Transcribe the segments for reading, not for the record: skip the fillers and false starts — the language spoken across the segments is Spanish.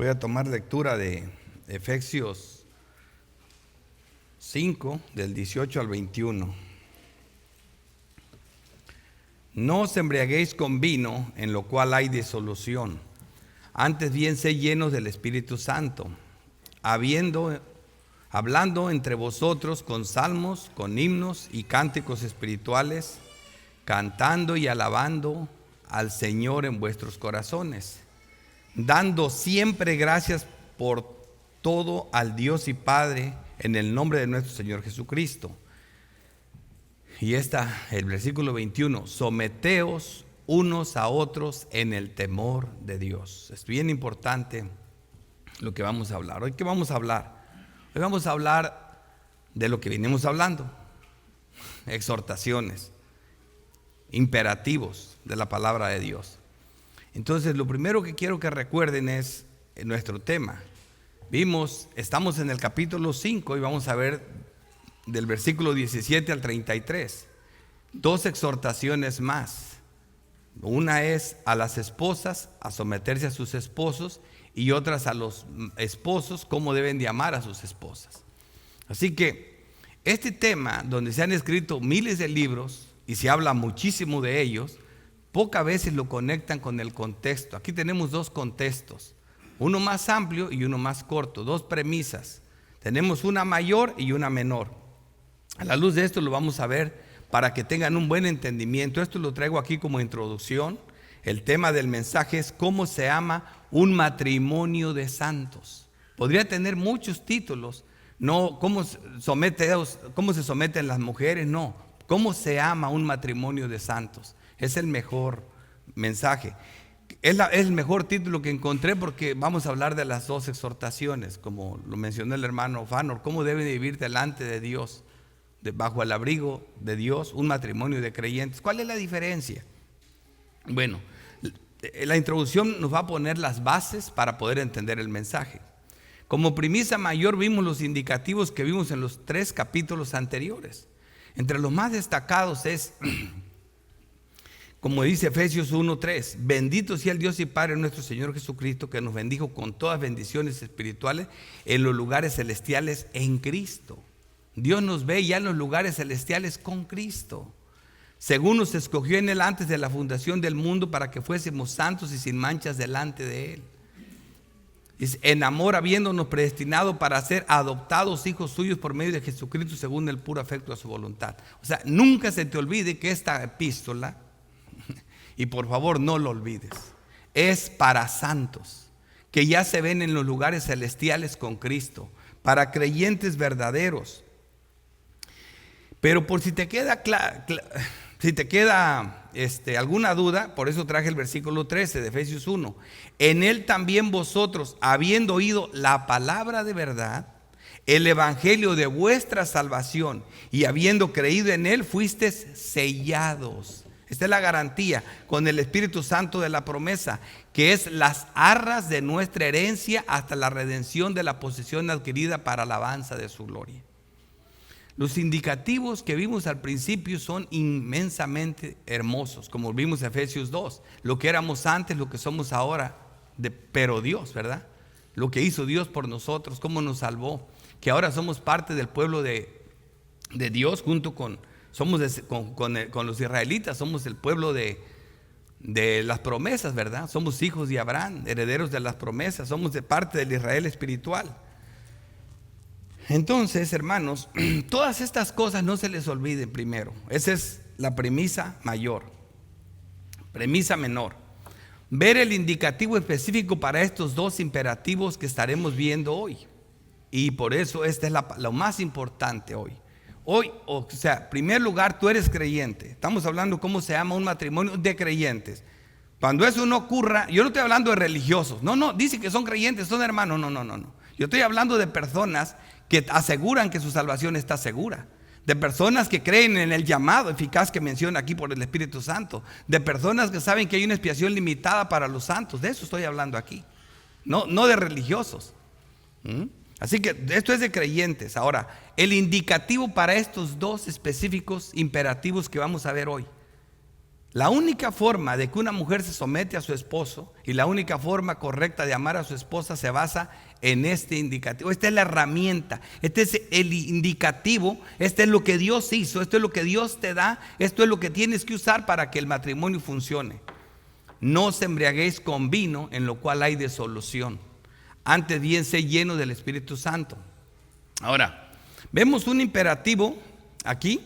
Voy a tomar lectura de Efesios 5, del 18 al 21. No os embriaguéis con vino, en lo cual hay disolución. Antes bien, sed llenos del Espíritu Santo, hablando entre vosotros con salmos, con himnos y cánticos espirituales, cantando y alabando al Señor en vuestros corazones, dando siempre gracias por todo al Dios y Padre en el nombre de nuestro Señor Jesucristo. Y el versículo 21, someteos unos a otros en el temor de Dios. Es bien importante lo que vamos a hablar. ¿Hoy qué vamos a hablar? Hoy vamos a hablar de lo que venimos hablando, exhortaciones, imperativos de la palabra de Dios. Entonces, lo primero que quiero que recuerden es nuestro tema. Estamos en el capítulo 5 y vamos a ver del versículo 17 al 33. Dos exhortaciones más. Una es a las esposas a someterse a sus esposos y otras a los esposos cómo deben de amar a sus esposas. Así que este tema, donde se han escrito miles de libros y se habla muchísimo de ellos, pocas veces lo conectan con el contexto. Aquí tenemos dos contextos, uno más amplio y uno más corto, dos premisas. Tenemos una mayor y una menor. A la luz de esto lo vamos a ver para que tengan un buen entendimiento. Esto lo traigo aquí como introducción. El tema del mensaje es cómo se ama un matrimonio de santos. Podría tener muchos títulos, no cómo se someten las mujeres, no, cómo se ama un matrimonio de santos. Es el mejor mensaje. Es el mejor título que encontré porque vamos a hablar de las dos exhortaciones, como lo mencionó el hermano Fanor, cómo debe vivir delante de Dios, bajo el abrigo de Dios, un matrimonio de creyentes. ¿Cuál es la diferencia? Bueno, la introducción nos va a poner las bases para poder entender el mensaje. Como premisa mayor vimos los indicativos que vimos en los 3 capítulos anteriores. Entre los más destacados es, como dice Efesios 1:3, bendito sea el Dios y Padre nuestro Señor Jesucristo, que nos bendijo con todas bendiciones espirituales en los lugares celestiales en Cristo. Dios nos ve ya en los lugares celestiales con Cristo, según nos escogió en Él antes de la fundación del mundo, para que fuésemos santos y sin manchas delante de Él. En amor, habiéndonos predestinado para ser adoptados hijos suyos por medio de Jesucristo, según el puro afecto a su voluntad. O sea, nunca se te olvide que esta epístola, y por favor no lo olvides, es para santos que ya se ven en los lugares celestiales con Cristo, para creyentes verdaderos. Pero por si te queda alguna duda, por eso traje el versículo 13 de Efesios 1. En Él también vosotros, habiendo oído la palabra de verdad, el evangelio de vuestra salvación, y habiendo creído en Él, fuisteis sellados. Esta es la garantía con el Espíritu Santo de la promesa, que es las arras de nuestra herencia hasta la redención de la posesión adquirida para alabanza de su gloria. Los indicativos que vimos al principio son inmensamente hermosos, como vimos en Efesios 2, lo que éramos antes, lo que somos ahora, pero Dios, ¿verdad? Lo que hizo Dios por nosotros, cómo nos salvó, que ahora somos parte del pueblo de Dios junto con los israelitas, somos el pueblo de las promesas, ¿verdad? Somos hijos de Abraham, herederos de las promesas, somos de parte del Israel espiritual. Entonces, hermanos, todas estas cosas no se les olviden primero. Esa es la premisa mayor. Premisa menor: ver el indicativo específico para estos dos imperativos que estaremos viendo hoy. Y por eso esta es lo más importante hoy. Hoy, o sea, en primer lugar, tú eres creyente. Estamos hablando cómo se llama un matrimonio de creyentes. Cuando eso no ocurra, yo no estoy hablando de religiosos. No, dice que son creyentes, son hermanos. No. Yo estoy hablando de personas que aseguran que su salvación está segura. De personas que creen en el llamado eficaz que menciona aquí por el Espíritu Santo. De personas que saben que hay una expiación limitada para los santos. De eso estoy hablando aquí. No de religiosos. Así que esto es de creyentes. Ahora, el indicativo para estos dos específicos imperativos que vamos a ver hoy. La única forma de que una mujer se somete a su esposo y la única forma correcta de amar a su esposa se basa en este indicativo. Esta es la herramienta, este es el indicativo, este es lo que Dios hizo, esto es lo que Dios te da, esto es lo que tienes que usar para que el matrimonio funcione. No os embriaguéis con vino, en lo cual hay disolución. Antes bien, sé lleno del Espíritu Santo. Ahora, vemos un imperativo aquí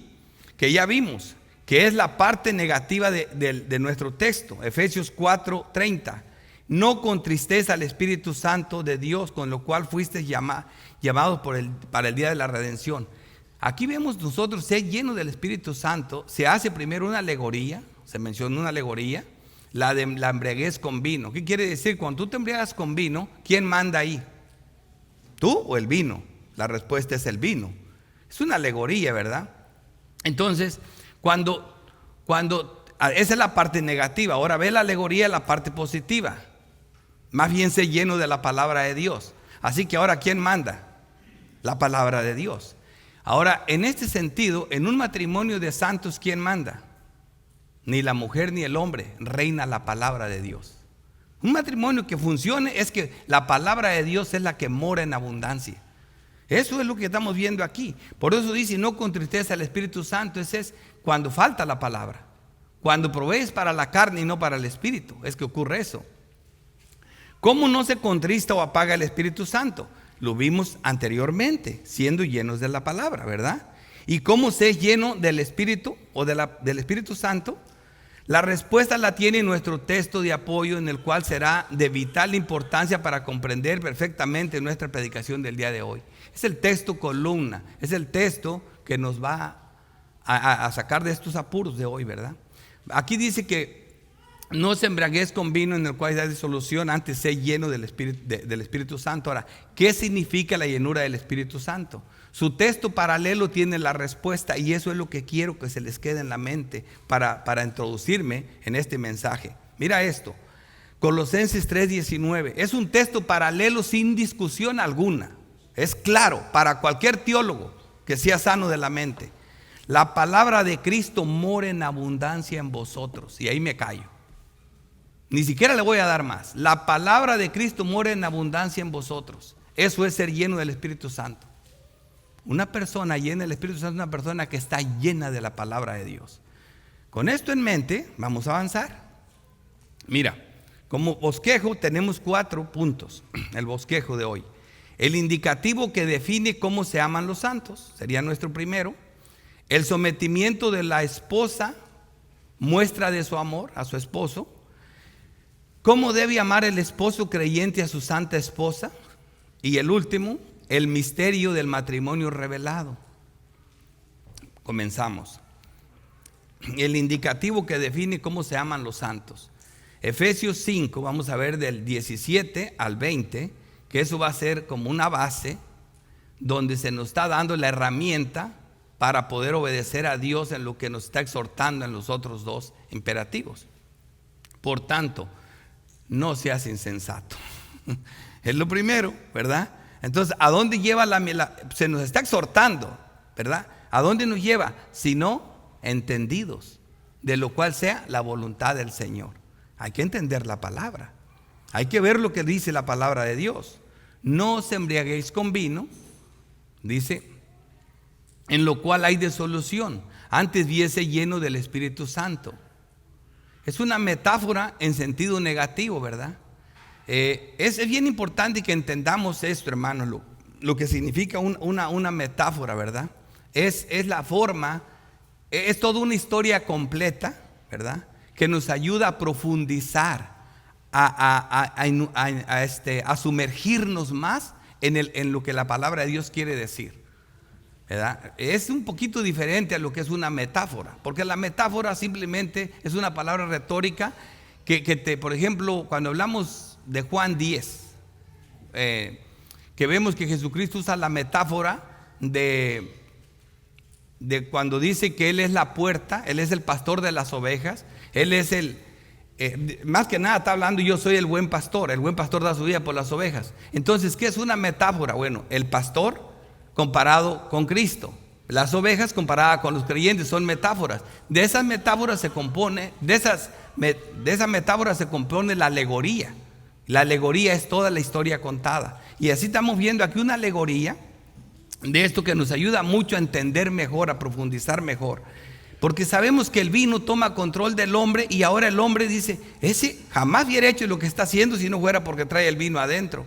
que ya vimos, que es la parte negativa de nuestro texto, Efesios 4:30. No contristéis al Espíritu Santo de Dios, con lo cual fuisteis llamados para el día de la redención. Aquí vemos nosotros ser lleno del Espíritu Santo. Se hace primero una alegoría, se menciona una alegoría, la de la embriaguez con vino. ¿Qué quiere decir? Cuando tú te embriagas con vino, ¿quién manda ahí? ¿Tú o el vino? La respuesta es el vino. Es una alegoría, ¿verdad? Entonces, esa es la parte negativa. Ahora ve la alegoría, la parte positiva. Más bien sé lleno de la palabra de Dios. Así que ahora, ¿quién manda? La palabra de Dios. Ahora, en este sentido, en un matrimonio de santos, ¿quién manda? Ni la mujer ni el hombre, reina la palabra de Dios. Un matrimonio que funcione es que la palabra de Dios es la que mora en abundancia. Eso es lo que estamos viendo aquí. Por eso dice, no contristéis al Espíritu Santo. Ese es cuando falta la palabra. Cuando provees para la carne y no para el Espíritu, es que ocurre eso. ¿Cómo no se contrista o apaga el Espíritu Santo? Lo vimos anteriormente, siendo llenos de la palabra, ¿verdad? ¿Y cómo se es lleno del Espíritu o del Espíritu Santo? La respuesta la tiene nuestro texto de apoyo, en el cual será de vital importancia para comprender perfectamente nuestra predicación del día de hoy. Es el texto columna, es el texto que nos va a sacar de estos apuros de hoy, ¿verdad? Aquí dice que no se embriaguez con vino, en el cual hay disolución, antes sé lleno del Espíritu Santo. Ahora, ¿qué significa la llenura del Espíritu Santo? Su texto paralelo tiene la respuesta, y eso es lo que quiero que se les quede en la mente para introducirme en este mensaje. Mira esto, Colosenses 3:19, es un texto paralelo sin discusión alguna. Es claro para cualquier teólogo que sea sano de la mente. La palabra de Cristo mora en abundancia en vosotros. Y ahí me callo. Ni siquiera le voy a dar más. La palabra de Cristo mora en abundancia en vosotros. Eso es ser lleno del Espíritu Santo. Una persona llena del Espíritu Santo es una persona que está llena de la palabra de Dios. Con esto en mente, vamos a avanzar. Mira, como bosquejo tenemos 4 puntos. El bosquejo de hoy. El indicativo que define cómo se aman los santos, sería nuestro primero. El sometimiento de la esposa, muestra de su amor a su esposo. ¿Cómo debe amar el esposo creyente a su santa esposa? Y el último, el misterio del matrimonio revelado. Comenzamos. El indicativo que define cómo se aman los santos. Efesios 5, vamos a ver del 17 al 20, que eso va a ser como una base donde se nos está dando la herramienta para poder obedecer a Dios en lo que nos está exhortando en los otros 2 imperativos. Por tanto, no seas insensato. Es lo primero, ¿verdad? Entonces, ¿a dónde lleva se nos está exhortando, ¿verdad? ¿A dónde nos lleva? Si no, entendidos, de lo cual sea la voluntad del Señor. Hay que entender la palabra. Hay que ver lo que dice la palabra de Dios. No os embriaguéis con vino, dice, en lo cual hay disolución. Antes viese lleno del Espíritu Santo. Es una metáfora en sentido negativo, ¿verdad? Es bien importante que entendamos esto, hermanos, lo que significa una metáfora, ¿verdad? Es la forma, es toda una historia completa, ¿verdad? Que nos ayuda a profundizar, a sumergirnos más en lo que la palabra de Dios quiere decir, ¿verdad? Es un poquito diferente a lo que es una metáfora, porque la metáfora simplemente es una palabra retórica por ejemplo, cuando hablamos de Juan 10, que vemos que Jesucristo usa la metáfora de cuando dice que Él es la puerta, Él es el pastor de las ovejas, Él es más que nada está hablando, yo soy el buen pastor da su vida por las ovejas. Entonces, ¿qué es una metáfora? Bueno, el pastor comparado con Cristo. Las ovejas comparadas con los creyentes son metáforas. De esas metáforas se compone, de esa metáfora se compone la alegoría. La alegoría es toda la historia contada. Y así estamos viendo aquí una alegoría de esto que nos ayuda mucho a entender mejor, a profundizar mejor. Porque sabemos que el vino toma control del hombre y ahora el hombre dice, ese jamás hubiera hecho lo que está haciendo si no fuera porque trae el vino adentro.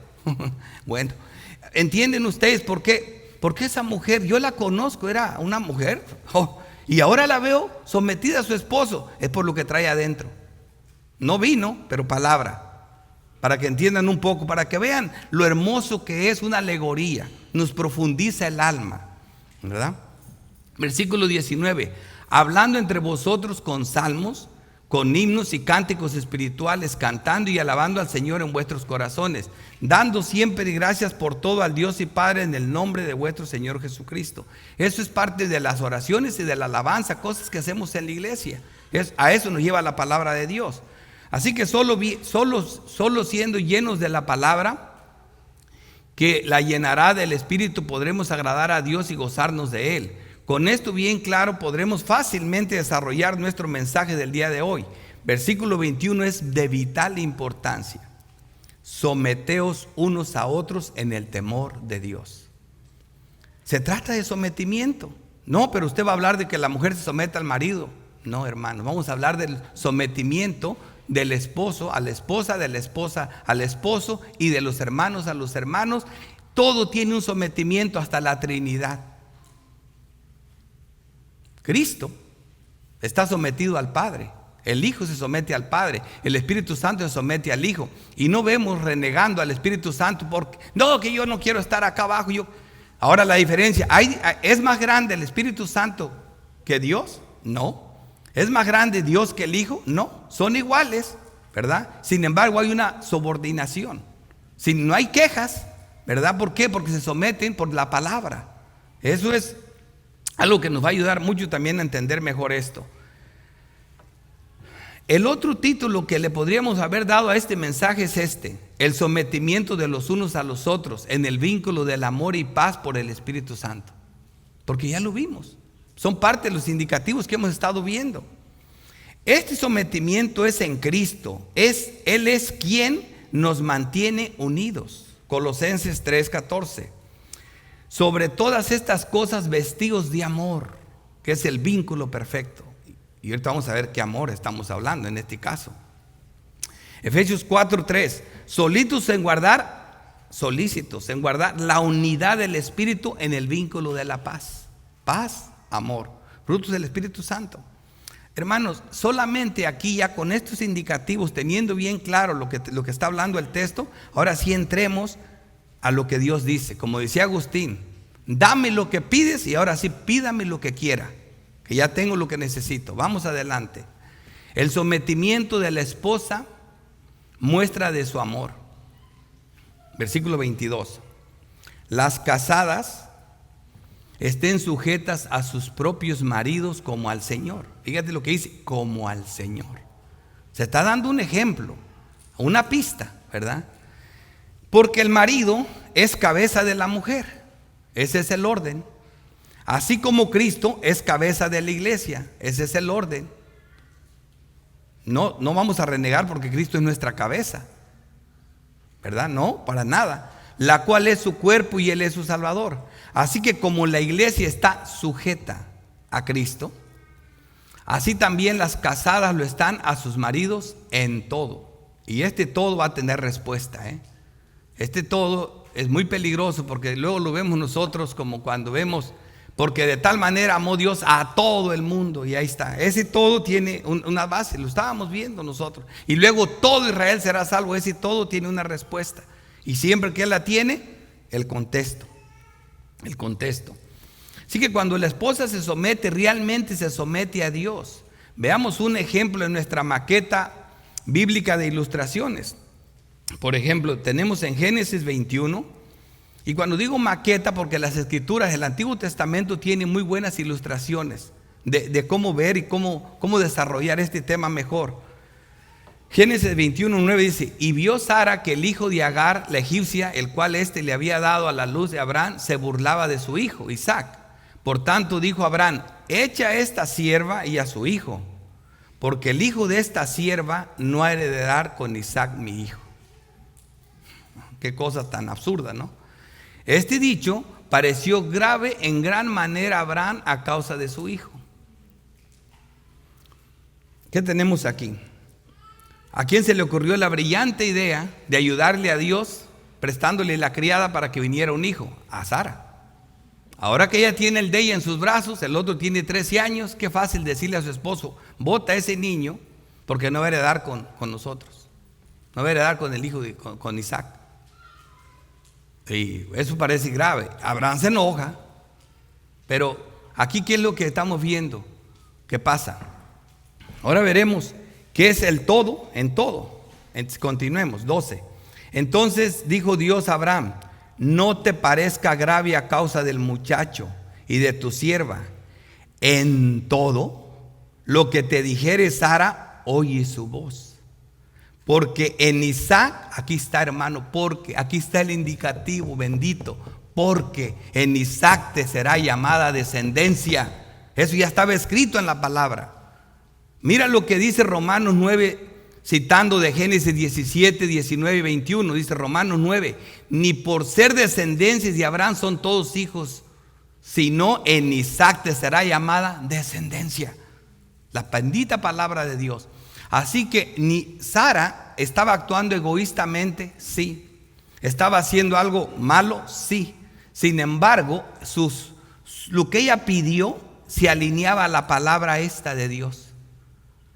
Bueno, ¿entienden ustedes por qué? Porque esa mujer, yo la conozco, era una mujer, y ahora la veo sometida a su esposo, es por lo que trae adentro. No vino, pero palabra, para que entiendan un poco, para que vean lo hermoso que es una alegoría, nos profundiza el alma, ¿verdad? Versículo 19, hablando entre vosotros con salmos, con himnos y cánticos espirituales, cantando y alabando al Señor en vuestros corazones, dando siempre gracias por todo al Dios y Padre en el nombre de vuestro Señor Jesucristo. Eso es parte de las oraciones y de la alabanza, cosas que hacemos en la iglesia. A eso nos lleva la palabra de Dios. Así que solo siendo llenos de la palabra, que la llenará del Espíritu, podremos agradar a Dios y gozarnos de Él. Con esto bien claro podremos fácilmente desarrollar nuestro mensaje del día de hoy. Versículo 21 es de vital importancia. Someteos unos a otros en el temor de Dios. Se trata de sometimiento. No, pero usted va a hablar de que la mujer se someta al marido. No, hermano, vamos a hablar del sometimiento del esposo a la esposa, de la esposa al esposo y de los hermanos a los hermanos. Todo tiene un sometimiento, hasta la Trinidad. Cristo está sometido al Padre, el Hijo se somete al Padre, el Espíritu Santo se somete al Hijo, y no vemos renegando al Espíritu Santo porque no, que yo no quiero estar acá abajo. Ahora la diferencia, ¿es más grande el Espíritu Santo que Dios? No. ¿Es más grande Dios que el Hijo? No. Son iguales, ¿verdad? Sin embargo hay una subordinación. Si no hay quejas, ¿verdad? ¿Por qué? Porque se someten por la palabra. Eso es algo que nos va a ayudar mucho también a entender mejor esto. El otro título que le podríamos haber dado a este mensaje es este: el sometimiento de los unos a los otros en el vínculo del amor y paz por el Espíritu Santo. Porque ya lo vimos, son parte de los indicativos que hemos estado viendo. Este sometimiento es en Cristo, Él es quien nos mantiene unidos. Colosenses 3:14. Sobre todas estas cosas vestidos de amor, que es el vínculo perfecto. Y ahorita vamos a ver qué amor estamos hablando en este caso. Efesios 4:3. Solícitos en guardar la unidad del Espíritu en el vínculo de la paz. Paz, amor, frutos del Espíritu Santo. Hermanos, solamente aquí ya con estos indicativos, teniendo bien claro lo que está hablando el texto, ahora sí entremos a lo que Dios dice. Como decía Agustín, dame lo que pides y ahora sí pídame lo que quiera, que ya tengo lo que necesito. Vamos adelante. El sometimiento de la esposa muestra de su amor. Versículo 22. Las casadas estén sujetas a sus propios maridos como al Señor. Fíjate lo que dice, como al Señor. Se está dando un ejemplo, una pista, ¿verdad? Porque el marido es cabeza de la mujer. Ese es el orden. Así como Cristo es cabeza de la iglesia. Ese es el orden. No vamos a renegar porque Cristo es nuestra cabeza, ¿verdad? No, para nada. La cual es su cuerpo y Él es su Salvador. Así que como la iglesia está sujeta a Cristo, así también las casadas lo están a sus maridos en todo. Y este todo va a tener respuesta, ¿eh? Este todo es muy peligroso porque luego lo vemos nosotros como cuando vemos, porque de tal manera amó Dios a todo el mundo, y ahí está. Ese todo tiene una base, lo estábamos viendo nosotros. Y luego todo Israel será salvo. Ese todo tiene una respuesta. Y siempre que Él la tiene, el contexto. Así que cuando la esposa se somete, realmente se somete a Dios. Veamos un ejemplo en nuestra maqueta bíblica de ilustraciones. Por ejemplo, tenemos en Génesis 21, y cuando digo maqueta, porque las escrituras del Antiguo Testamento tienen muy buenas ilustraciones de cómo ver y cómo desarrollar este tema mejor. Génesis 21:9 dice: y vio Sara que el hijo de Agar, la egipcia, el cual le había dado a la luz de Abraham, se burlaba de su hijo Isaac. Por tanto dijo Abraham: echa a esta sierva y a su hijo, porque el hijo de esta sierva no ha de heredar con Isaac mi hijo. Qué cosa tan absurda, ¿no? Este dicho pareció grave en gran manera a Abraham a causa de su hijo. ¿Qué tenemos aquí? ¿A quién se le ocurrió la brillante idea de ayudarle a Dios prestándole la criada para que viniera un hijo? A Sara. Ahora que ella tiene el de ella en sus brazos, el otro tiene 13 años, qué fácil decirle a su esposo: bota a ese niño porque no va a heredar con nosotros, no va a heredar con el hijo, con Isaac. Y eso parece grave. Abraham se enoja, pero aquí ¿qué es lo que estamos viendo? ¿Qué pasa? Ahora veremos qué es el todo en todo. Continuemos, 12. Entonces dijo Dios a Abraham: no te parezca grave a causa del muchacho y de tu sierva. En todo lo que te dijere Sara, oye su voz. Porque en Isaac, aquí está, hermano, porque aquí está el indicativo bendito, porque en Isaac te será llamada descendencia. Eso ya estaba escrito en la palabra. Mira lo que dice Romanos 9, citando de Génesis 17, 19 y 21. Dice Romanos 9: ni por ser descendencias de Abraham son todos hijos, sino en Isaac te será llamada descendencia. La bendita palabra de Dios. Así que ni Sara estaba actuando egoístamente, sí. Estaba haciendo algo malo, sí. Sin embargo, lo que ella pidió se alineaba a la palabra esta de Dios.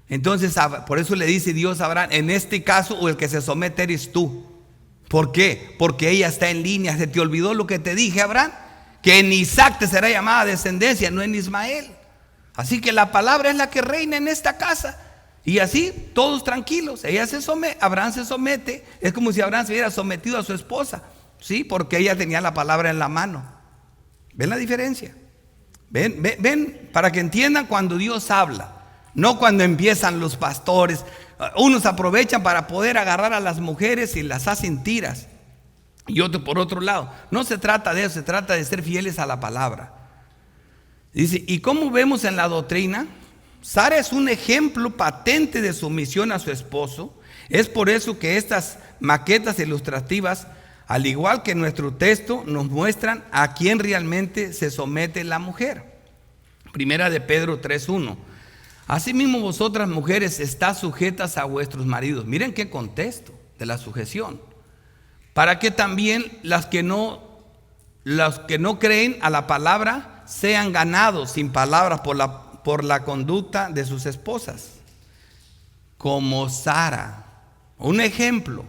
Entonces, por eso le dice Dios a Abraham: en este caso, o el que se somete eres tú. ¿Por qué? Porque ella está en línea. ¿Se te olvidó lo que te dije, Abraham? Que en Isaac te será llamada descendencia, no en Ismael. Así que la palabra es la que reina en esta casa. Y así, todos tranquilos. Abraham se somete. Es como si Abraham se hubiera sometido a su esposa. Sí, porque ella tenía la palabra en la mano. ¿Ven la diferencia? Ven, para que entiendan cuando Dios habla. No cuando empiezan los pastores. Unos aprovechan para poder agarrar a las mujeres y las hacen tiras. Y otro por otro lado. No se trata de eso, se trata de ser fieles a la palabra. Dice, ¿y cómo vemos en la doctrina? Sara es un ejemplo patente de sumisión a su esposo. Es por eso que estas maquetas ilustrativas, al igual que nuestro texto, nos muestran a quién realmente se somete la mujer. Primera de Pedro 3:1. Asimismo vosotras mujeres estáis sujetas a vuestros maridos. Miren qué contexto de la sujeción. Para que también los que no creen a la palabra sean ganados sin palabras por la conducta de sus esposas. Como Sara. Un ejemplo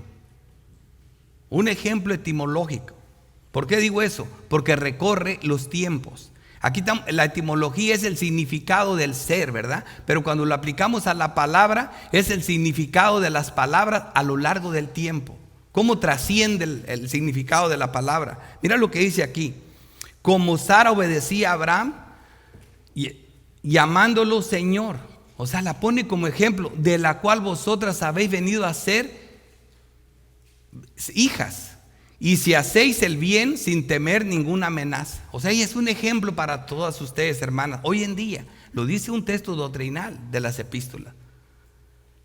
etimológico. ¿Por qué digo eso? Porque recorre los tiempos. Aquí la etimología es el significado del ser, ¿verdad? Pero cuando lo aplicamos a la palabra, es el significado de las palabras a lo largo del tiempo. ¿Cómo trasciende el significado de la palabra? Mira lo que dice aquí. Como Sara obedecía a Abraham, llamándolo Señor. O sea, la pone como ejemplo, de la cual vosotras habéis venido a ser hijas. Y si hacéis el bien sin temer ninguna amenaza. O sea, ella es un ejemplo para todas ustedes, hermanas. Hoy en día, lo dice un texto doctrinal de las epístolas.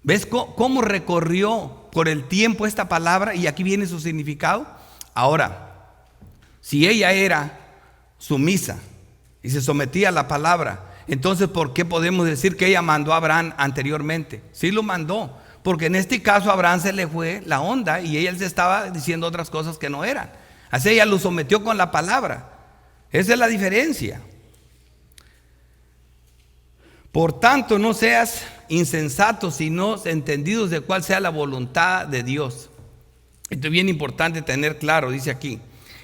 ¿Ves cómo recorrió por el tiempo esta palabra? Y aquí viene su significado. Ahora, si ella era sumisa y se sometía a la palabra, entonces ¿por qué podemos decir que ella mandó a Abraham anteriormente? Sí lo mandó. Porque en este caso a Abraham se le fue la onda y ella se estaba diciendo otras cosas que no eran. Así ella lo sometió con la palabra. Esa es la diferencia. Por tanto, no seas insensatos, sino entendidos de cuál sea la voluntad de Dios. Esto es bien importante tener claro, dice aquí.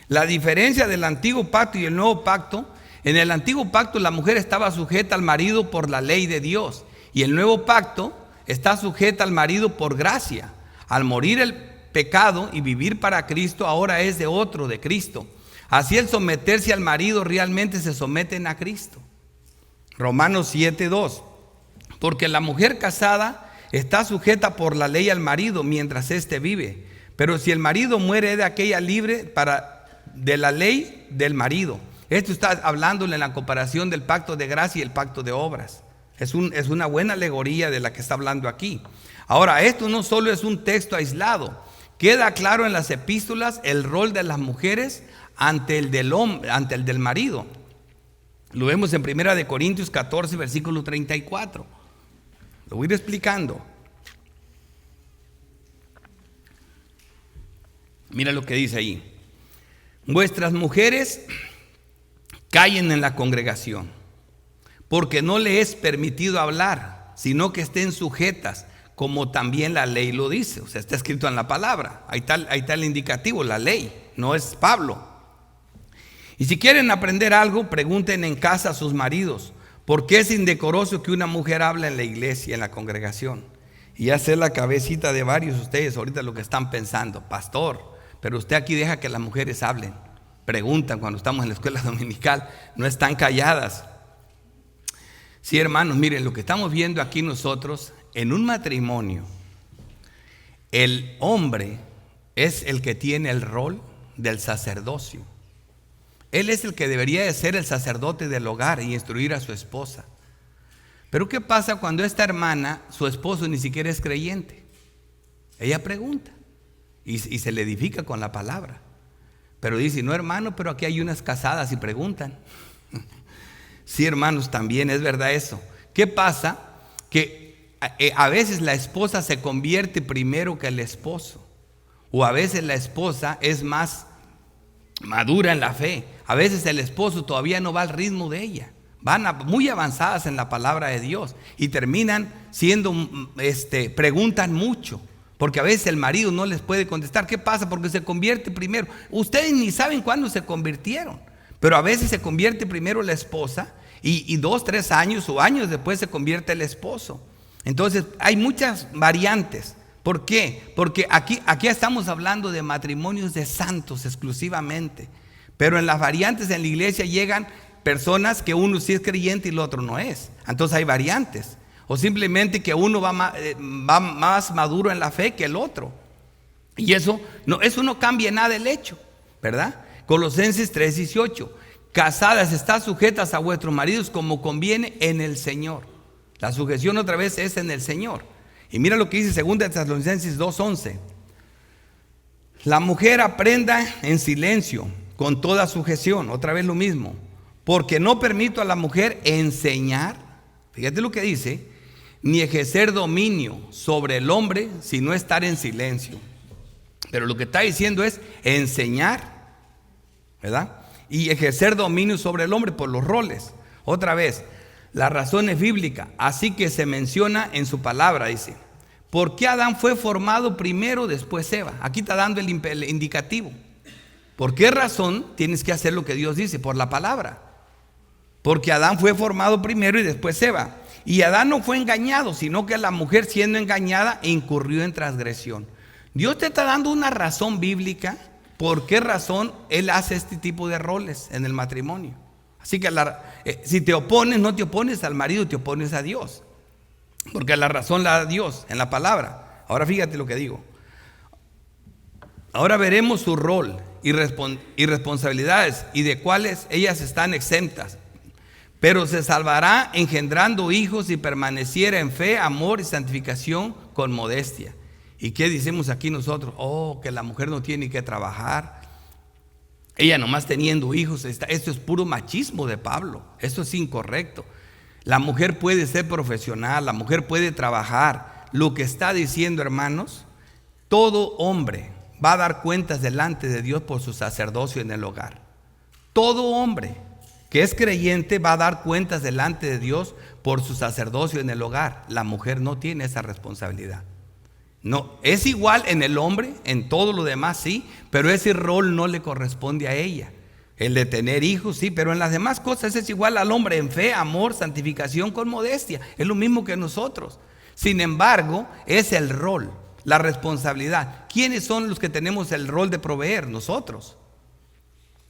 La diferencia del antiguo pacto y el nuevo pacto. En el antiguo pacto la mujer estaba sujeta al marido por la ley de Dios. Y el nuevo pacto está sujeta al marido por gracia. Al morir el pecado y vivir para Cristo, ahora es de otro, de Cristo. Así el someterse al marido realmente se someten a Cristo. Romanos 7:2. Porque la mujer casada está sujeta por la ley al marido mientras éste vive. Pero si el marido muere, de aquella libre de la ley del marido. Esto está hablándole en la comparación del pacto de gracia y el pacto de obras. Es una buena alegoría de la que está hablando aquí. Ahora, esto no solo es un texto aislado. Queda claro en las epístolas el rol de las mujeres ante el del hombre, ante el del marido. Lo vemos en 1 Corintios 14, versículo 34. Lo voy a ir explicando. Mira lo que dice ahí. Vuestras mujeres callen en la congregación, porque no le es permitido hablar, sino que estén sujetas, como también la ley lo dice. O sea, está escrito en la palabra. Ahí está el indicativo, la ley, no es Pablo. Y si quieren aprender algo, pregunten en casa a sus maridos, ¿por qué es indecoroso que una mujer hable en la iglesia, en la congregación? Y ya sé la cabecita de varios de ustedes ahorita lo que están pensando: pastor, pero usted aquí deja que las mujeres hablen. Preguntan cuando estamos en la escuela dominical, no están calladas. Sí, hermanos, miren, lo que estamos viendo aquí nosotros, en un matrimonio, el hombre es el que tiene el rol del sacerdocio. Él es el que debería de ser el sacerdote del hogar y instruir a su esposa. Pero ¿qué pasa cuando esta hermana, su esposo ni siquiera es creyente? Ella pregunta y se le edifica con la palabra. Pero dice: no, hermano, pero aquí hay unas casadas y preguntan. Sí, hermanos, también es verdad eso. ¿Qué pasa? Que a veces la esposa se convierte primero que el esposo. O a veces la esposa es más madura en la fe. A veces el esposo todavía no va al ritmo de ella. Van muy avanzadas en la palabra de Dios y terminan siendo, preguntan mucho. Porque a veces el marido no les puede contestar. ¿Qué pasa? Porque se convierte primero. Ustedes ni saben cuándo se convirtieron, pero a veces se convierte primero la esposa y 2, 3 años o años después se convierte el esposo. Entonces hay muchas variantes. ¿Por qué? Porque aquí estamos hablando de matrimonios de santos exclusivamente. Pero en las variantes en la iglesia llegan personas que uno sí es creyente y el otro no es. Entonces hay variantes. O simplemente que uno va más maduro en la fe que el otro. Y eso no cambia nada el hecho, ¿verdad? Colosenses 3:18. Casadas, estad sujetas a vuestros maridos como conviene en el Señor. La sujeción otra vez es en el Señor. Y mira lo que dice 2 Tesalonicenses 2:11. La mujer aprenda en silencio, con toda sujeción. Otra vez lo mismo. Porque no permito a la mujer enseñar, fíjate lo que dice, ni ejercer dominio sobre el hombre, sino estar en silencio. Pero lo que está diciendo es enseñar, ¿verdad? Y ejercer dominio sobre el hombre por los roles. Otra vez, la razón es bíblica, así que se menciona en su palabra, dice: ¿por qué Adán fue formado primero, después Eva? Aquí está dando el indicativo. ¿Por qué razón tienes que hacer lo que Dios dice? Por la palabra. Porque Adán fue formado primero y después Eva. Y Adán no fue engañado, sino que la mujer, siendo engañada, incurrió en transgresión. Dios te está dando una razón bíblica por qué razón Él hace este tipo de roles en el matrimonio. Así que si te opones, no te opones al marido, te opones a Dios. Porque la razón la da Dios en la palabra. Ahora fíjate lo que digo. Ahora veremos su rol y responsabilidades y de cuáles ellas están exentas. Pero se salvará engendrando hijos si permaneciera en fe, amor y santificación con modestia. ¿Y qué decimos aquí nosotros? Oh, que la mujer no tiene que trabajar. Ella nomás teniendo hijos. Esto es puro machismo de Pablo. Esto es incorrecto. La mujer puede ser profesional, la mujer puede trabajar. Lo que está diciendo, hermanos, todo hombre va a dar cuentas delante de Dios por su sacerdocio en el hogar. Todo hombre que es creyente va a dar cuentas delante de Dios por su sacerdocio en el hogar. La mujer no tiene esa responsabilidad. No, es igual en el hombre, en todo lo demás sí, pero ese rol no le corresponde a ella. El de tener hijos sí, pero en las demás cosas es igual al hombre, en fe, amor, santificación con modestia. Es lo mismo que nosotros. Sin embargo, es el rol, la responsabilidad. ¿Quiénes son los que tenemos el rol de proveer? Nosotros,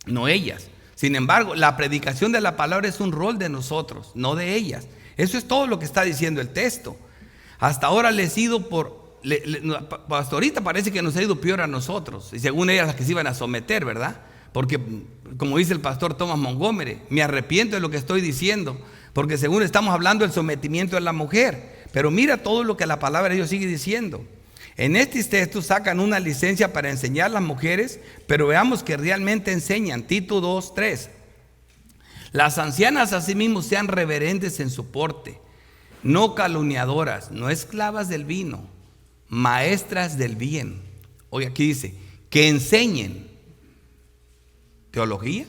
no ellas. Sin embargo, la predicación de la palabra es un rol de nosotros, no de ellas. Eso es todo lo que está diciendo el texto. Hasta ahora hasta ahorita parece que nos ha ido peor a nosotros, y según ellas las que se iban a someter, ¿verdad? porque como dice el pastor Thomas Montgomery, me arrepiento de lo que estoy diciendo, porque según estamos hablando del sometimiento de la mujer. Pero mira todo lo que la palabra de Dios sigue diciendo. En estos textos sacan una licencia para enseñar a las mujeres, pero veamos que realmente enseñan. Tito 2:3. Las ancianas asimismo sean reverentes en su porte, no calumniadoras, no esclavas del vino, maestras del bien. Hoy aquí dice, que enseñen teología,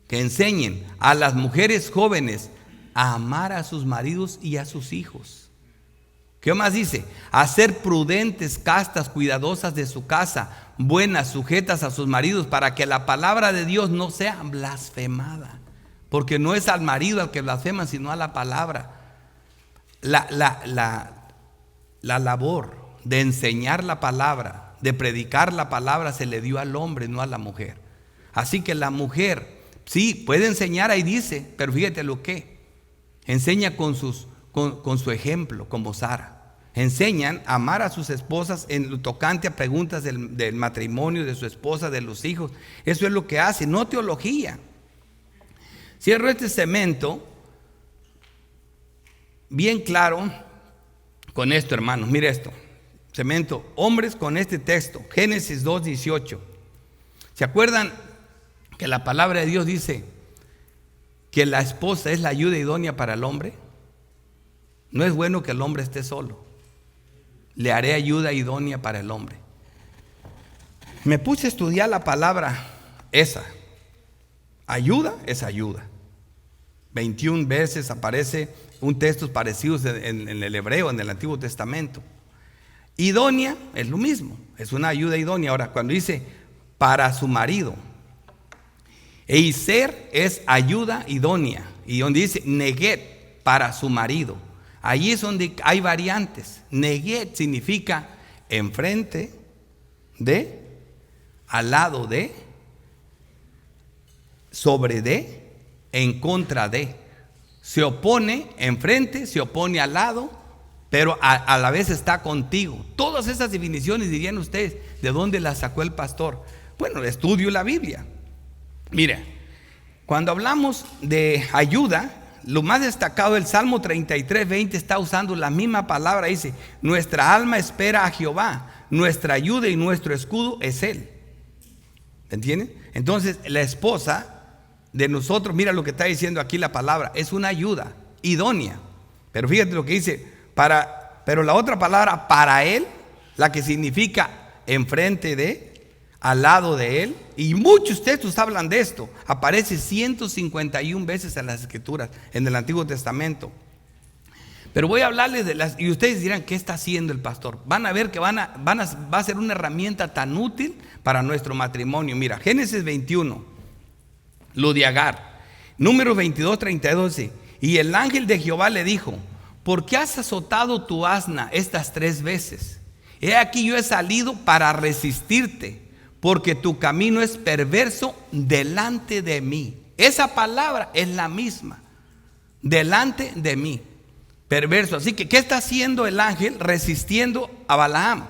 que enseñen a las mujeres jóvenes a amar a sus maridos y a sus hijos. ¿Qué más dice? A ser prudentes, castas, cuidadosas de su casa, buenas, sujetas a sus maridos, para que la palabra de Dios no sea blasfemada. Porque no es al marido al que blasfeman, sino a la palabra. La labor de enseñar la palabra, de predicar la palabra, se le dio al hombre, no a la mujer. Así que la mujer, sí, puede enseñar, ahí dice, pero fíjate lo que enseña con su ejemplo, como Sara. Enseñan a amar a sus esposas en lo tocante a preguntas del matrimonio, de su esposa, de los hijos. Eso es lo que hace, no teología. Cierro este segmento bien claro con esto, hermanos. Mire esto, segmento, hombres, con este texto, Génesis 2:18. ¿Se acuerdan que la palabra de Dios dice que la esposa es la ayuda idónea para el hombre? No es bueno que el hombre esté solo. Le haré ayuda idónea para el hombre. Me puse a estudiar la palabra esa. Ayuda es ayuda. 21 veces aparece un texto parecido en el hebreo, en el Antiguo Testamento. Idónea es lo mismo, es una ayuda idónea. Ahora, cuando dice para su marido, Eiser es ayuda idónea. Y donde dice neget, para su marido, allí es donde hay variantes. Neget significa enfrente de, al lado de, sobre de, en contra de. Se opone enfrente, se opone al lado, pero a la vez está contigo. Todas esas definiciones, dirían ustedes, ¿de dónde las sacó el pastor? Bueno, estudio la Biblia. Mire, cuando hablamos de ayuda, lo más destacado, el Salmo 33:20 está usando la misma palabra. Dice, nuestra alma espera a Jehová, nuestra ayuda y nuestro escudo es Él. ¿Entienden? Entonces la esposa de nosotros, mira lo que está diciendo aquí la palabra, es una ayuda idónea. Pero fíjate lo que dice, pero la otra palabra, para Él, la que significa enfrente de, al lado de Él, y muchos textos hablan de esto, aparece 151 veces en las Escrituras, en el Antiguo Testamento. Pero voy a hablarles de las, y ustedes dirán, ¿qué está haciendo el pastor? Van a ver que va a ser una herramienta tan útil para nuestro matrimonio. Mira, Génesis 21, lo de Agar. Número 22:32 dice, y el ángel de Jehová le dijo, ¿por qué has azotado tu asna estas 3 veces? He aquí yo he salido para resistirte, porque tu camino es perverso delante de mí. Esa palabra es la misma, delante de mí, perverso. Así que, ¿qué está haciendo el ángel? Resistiendo a Balaam,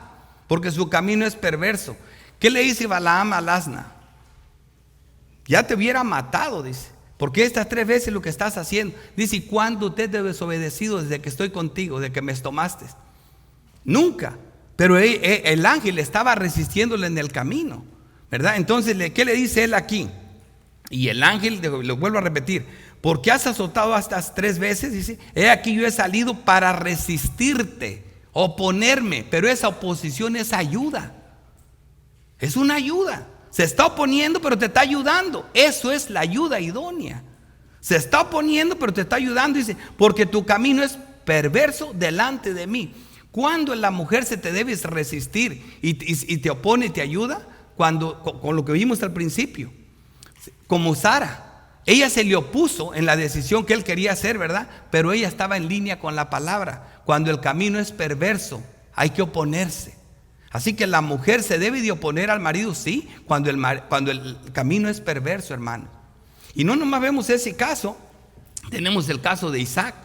porque su camino es perverso. ¿Qué le dice Balaam al asna? Ya te hubiera matado, dice, porque estas 3 veces lo que estás haciendo. Dice, ¿y cuándo te he desobedecido desde que estoy contigo, desde que me tomaste? Nunca. Pero el ángel estaba resistiéndole en el camino, ¿verdad? Entonces, ¿qué le dice él aquí? Y el ángel, lo vuelvo a repetir, ¿por qué has azotado estas 3 veces? Dice, he aquí yo he salido para resistirte, oponerme, pero esa oposición es ayuda. Es una ayuda. Se está oponiendo, pero te está ayudando. Eso es la ayuda idónea. Se está oponiendo, pero te está ayudando. Dice, porque tu camino es perverso delante de mí. ¿Cuándo la mujer se te debe resistir y te opone y te ayuda? Cuando, con lo que vimos al principio, como Sara, ella se le opuso en la decisión que él quería hacer, ¿verdad? Pero ella estaba en línea con la palabra. Cuando el camino es perverso, hay que oponerse. Así que la mujer se debe de oponer al marido, sí, cuando el camino es perverso, hermano. Y no nomás vemos ese caso, tenemos el caso de Isaac.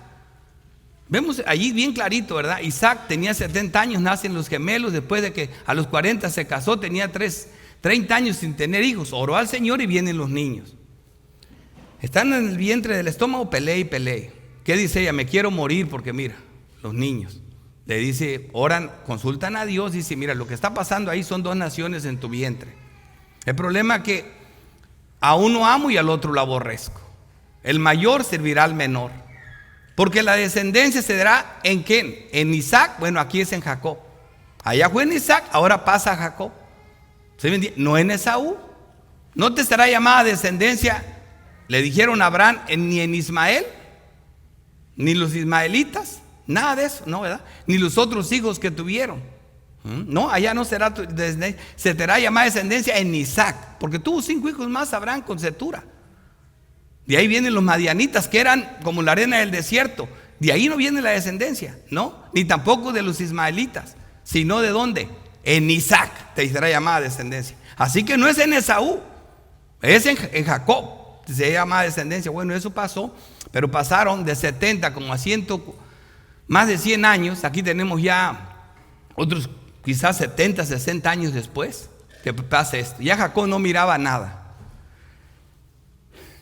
Vemos allí bien clarito, ¿verdad? Isaac tenía 70 años, nacen los gemelos, después de que a los 40 se casó, tenía tres 30 años sin tener hijos. Oró al Señor y vienen los niños. Están en el vientre del estómago, peleé y peleé. ¿Qué dice ella? Me quiero morir porque mira, los niños. Le dice, oran, consultan a Dios y dice, mira, lo que está pasando ahí son 2 naciones en tu vientre. El problema es que a uno amo y al otro lo aborrezco. El mayor servirá al menor. Porque la descendencia se dará ¿en quién? En Isaac. Bueno, aquí es en Jacob. Allá fue en Isaac, ahora pasa a Jacob. No en Esaú. No te será llamada descendencia, le dijeron a Abraham, ni en Ismael, ni los ismaelitas, nada de eso, ¿no, verdad? Ni los otros hijos que tuvieron. No, allá no será tu descendencia, se te será llamada descendencia en Isaac, porque tuvo 5 hijos más Abraham con Cetura. De ahí vienen los madianitas, que eran como la arena del desierto. De ahí no viene la descendencia, ¿no? Ni tampoco de los ismaelitas, sino ¿de dónde? En Isaac te será llamada descendencia. Así que no es en Esaú, es en Jacob, se llama descendencia. Bueno, eso pasó, pero pasaron de 70 como a 100, más de 100 años. Aquí tenemos ya otros quizás 70, 60 años después que pasa esto. Ya Jacob no miraba nada.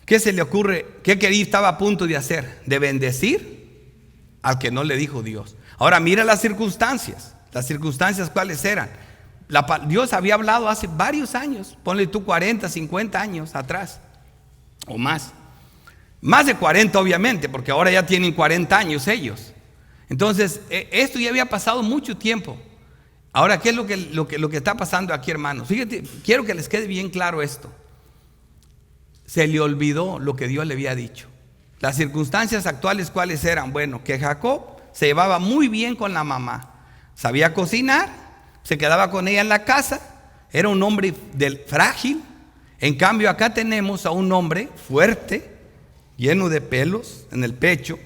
¿Qué se le ocurre? ¿Qué quería? Estaba a punto de hacer, de bendecir al que no le dijo Dios. Ahora mira las circunstancias. Las circunstancias, ¿cuáles eran? Dios había hablado hace varios años, ponle tú 40, 50 años atrás o más. Más de 40 obviamente, porque ahora ya tienen 40 años ellos. Entonces, esto ya había pasado mucho tiempo. Ahora, ¿qué es lo que está pasando aquí, hermanos? Fíjate, quiero que les quede bien claro esto. Se le olvidó lo que Dios le había dicho. Las circunstancias actuales, ¿cuáles eran? Bueno, que Jacob se llevaba muy bien con la mamá. Sabía cocinar, se quedaba con ella en la casa, era un hombre frágil. En cambio acá tenemos a un hombre fuerte, lleno de pelos en el pecho,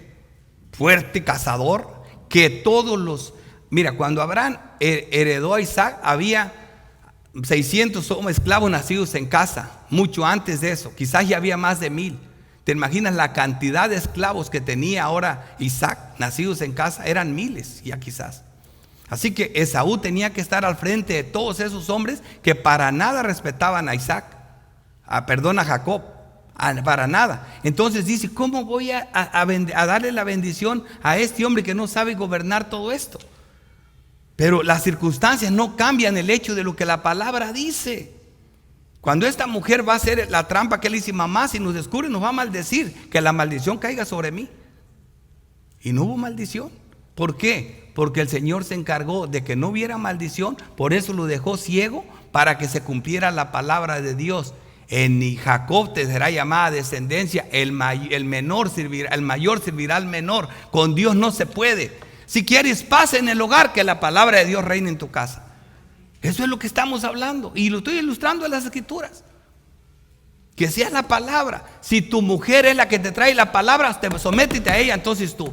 fuerte, cazador, que mira, cuando Abraham heredó a Isaac, había 600 esclavos nacidos en casa, mucho antes de eso, quizás ya había más de 1000. ¿Te imaginas la cantidad de esclavos que tenía ahora Isaac, nacidos en casa? Eran miles ya quizás. Así que Esaú tenía que estar al frente de todos esos hombres que para nada respetaban a a Jacob, para nada. Entonces dice, ¿cómo voy a darle la bendición a este hombre que no sabe gobernar todo esto? Pero las circunstancias no cambian el hecho de lo que la palabra dice. Cuando esta mujer va a hacer la trampa que le dice, mamá, si nos descubre nos va a maldecir, que la maldición caiga sobre mí. Y no hubo maldición. ¿Por qué? Porque el Señor se encargó de que no hubiera maldición, por eso lo dejó ciego, para que se cumpliera la palabra de Dios. En Jacob te será llamada descendencia, el mayor servirá al menor. Con Dios no se puede. Si quieres paz en el hogar, que la palabra de Dios reine en tu casa. Eso es lo que estamos hablando, y lo estoy ilustrando en las Escrituras. Que sea la palabra. Si tu mujer es la que te trae la palabra, te sométete a ella, entonces tú.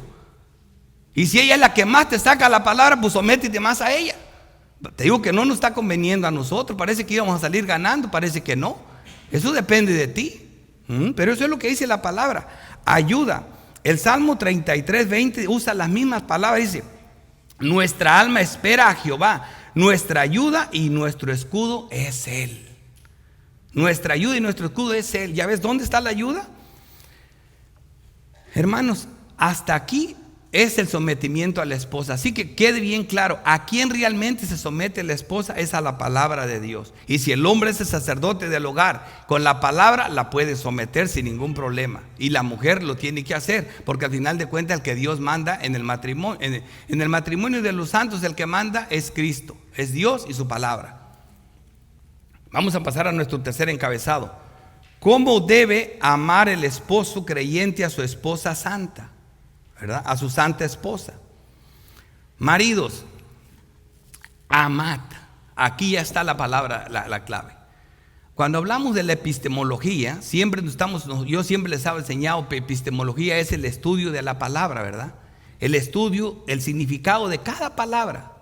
Y si ella es la que más te saca la palabra, pues sométete más a ella. Te digo que no nos está conveniendo a nosotros. Parece que íbamos a salir ganando, parece que no. Eso depende de ti. Pero eso es lo que dice la palabra. Ayuda. El Salmo 33:20 usa las mismas palabras. Dice, nuestra alma espera a Jehová. Nuestra ayuda y nuestro escudo es Él. Nuestra ayuda y nuestro escudo es Él. ¿Ya ves dónde está la ayuda? Hermanos, hasta aquí es el sometimiento a la esposa. Así que quede bien claro, a quién realmente se somete la esposa es a la palabra de Dios. Y si el hombre es el sacerdote del hogar, con la palabra la puede someter sin ningún problema. Y la mujer lo tiene que hacer, porque al final de cuentas el que Dios manda en el matrimonio, en el matrimonio de los santos, el que manda es Cristo, es Dios y su palabra. Vamos a pasar a nuestro tercer encabezado. ¿Cómo debe amar el esposo creyente a su esposa santa? ¿Verdad? A su santa esposa. Maridos, amad. Aquí ya está la palabra, la clave. Cuando hablamos de la epistemología, yo siempre les he enseñado que epistemología es el estudio de la palabra, ¿verdad? El estudio, el significado de cada palabra.